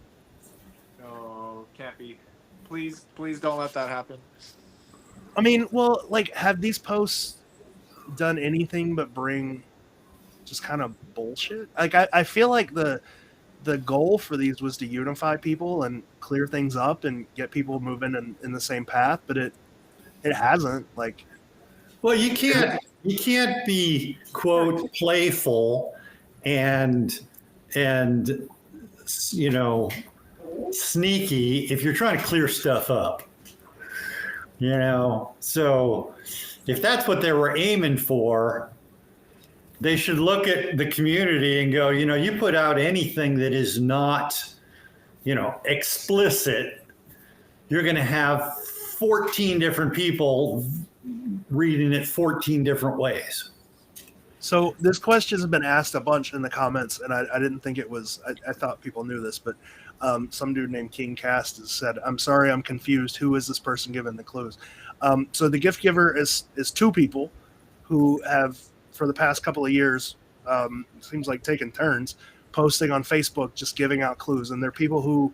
no, can't be. Please don't let that happen. I mean, well, like, have these posts done anything but bring just kind of bullshit? Like, I feel like the goal for these was to unify people and clear things up and get people moving in the same path, but it hasn't. Like, well, you can't be, quote, playful and you know, sneaky if you're trying to clear stuff up, you know. So if that's what they were aiming for, they should look at the community and go, you know, you put out anything that is not, you know, explicit, you're going to have 14 different people reading it 14 different ways. so this question has been asked a bunch in the comments, and I didn't think it was, I thought people knew this, but some dude named King Cast has said, I'm sorry, I'm confused. Who is this person giving the clues? So the gift giver is two people who have, for the past couple of years, seems like taking turns posting on Facebook, just giving out clues. And they're people who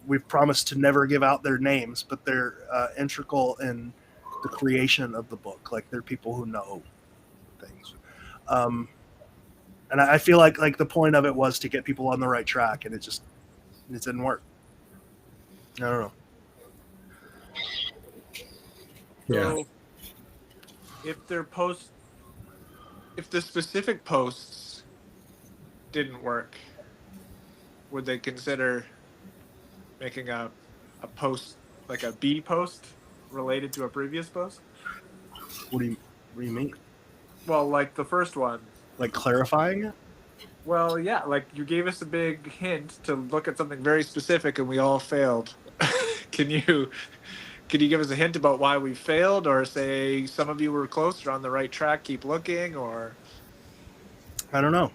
we've promised to never give out their names, but they're integral in the creation of the book. Like, they're people who know things. And I feel like the point of it was to get people on the right track, and it didn't work. I don't know. Yeah. So if the specific posts didn't work, would they consider making a post, like a B post related to a previous post? What do you mean? Well, like the first one. Like clarifying it? Well, yeah, like you gave us a big hint to look at something very specific, and we all failed. Can you give us a hint about why we failed, or say some of you were close, you're on the right track, keep looking, or? I don't know.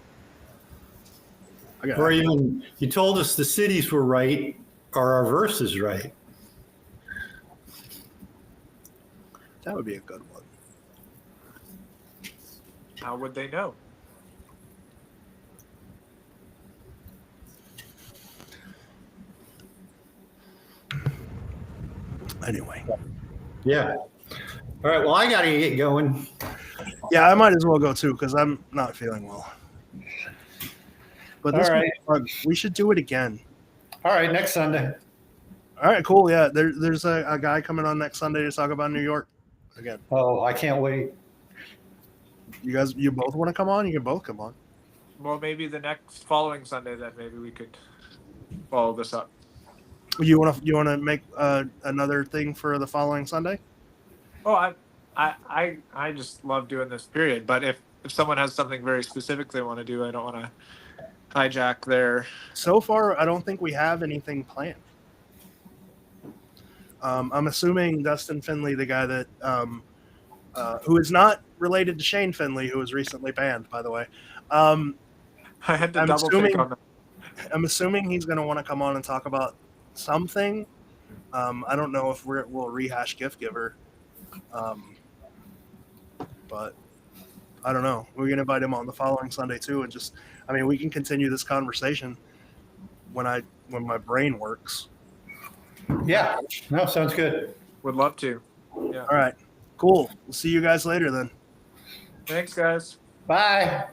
Or even, you told us the cities were right. Are our verses right? That would be a good one. How would they know? Anyway. Yeah. All right. Well, I got to get going. Yeah, I might as well go too because I'm not feeling well. But this All was fun. We should do it again. All right. Next Sunday. All right, cool. Yeah, there's a guy coming on next Sunday to talk about New York again. Oh, I can't wait. You both want to come on? You can both come on. Well, maybe the next following Sunday, then maybe we could follow this up. You want to make another thing for the following Sunday? Oh, I just love doing this period. But if someone has something very specific they want to do, I don't want to hijack their. So far, I don't think we have anything planned. I'm assuming Dustin Finley, the guy that who is not related to Shane Finley, who was recently banned, by the way. I had to double take on that. I'm assuming he's going to want to come on and talk about something. I don't know if we'll rehash GiftGiver, but I don't know. We can invite him on the following Sunday too, and we can continue this conversation when my brain works. Yeah. No, sounds good. Would love to. Yeah. All right, cool. We'll see you guys later then. Thanks, guys. Bye.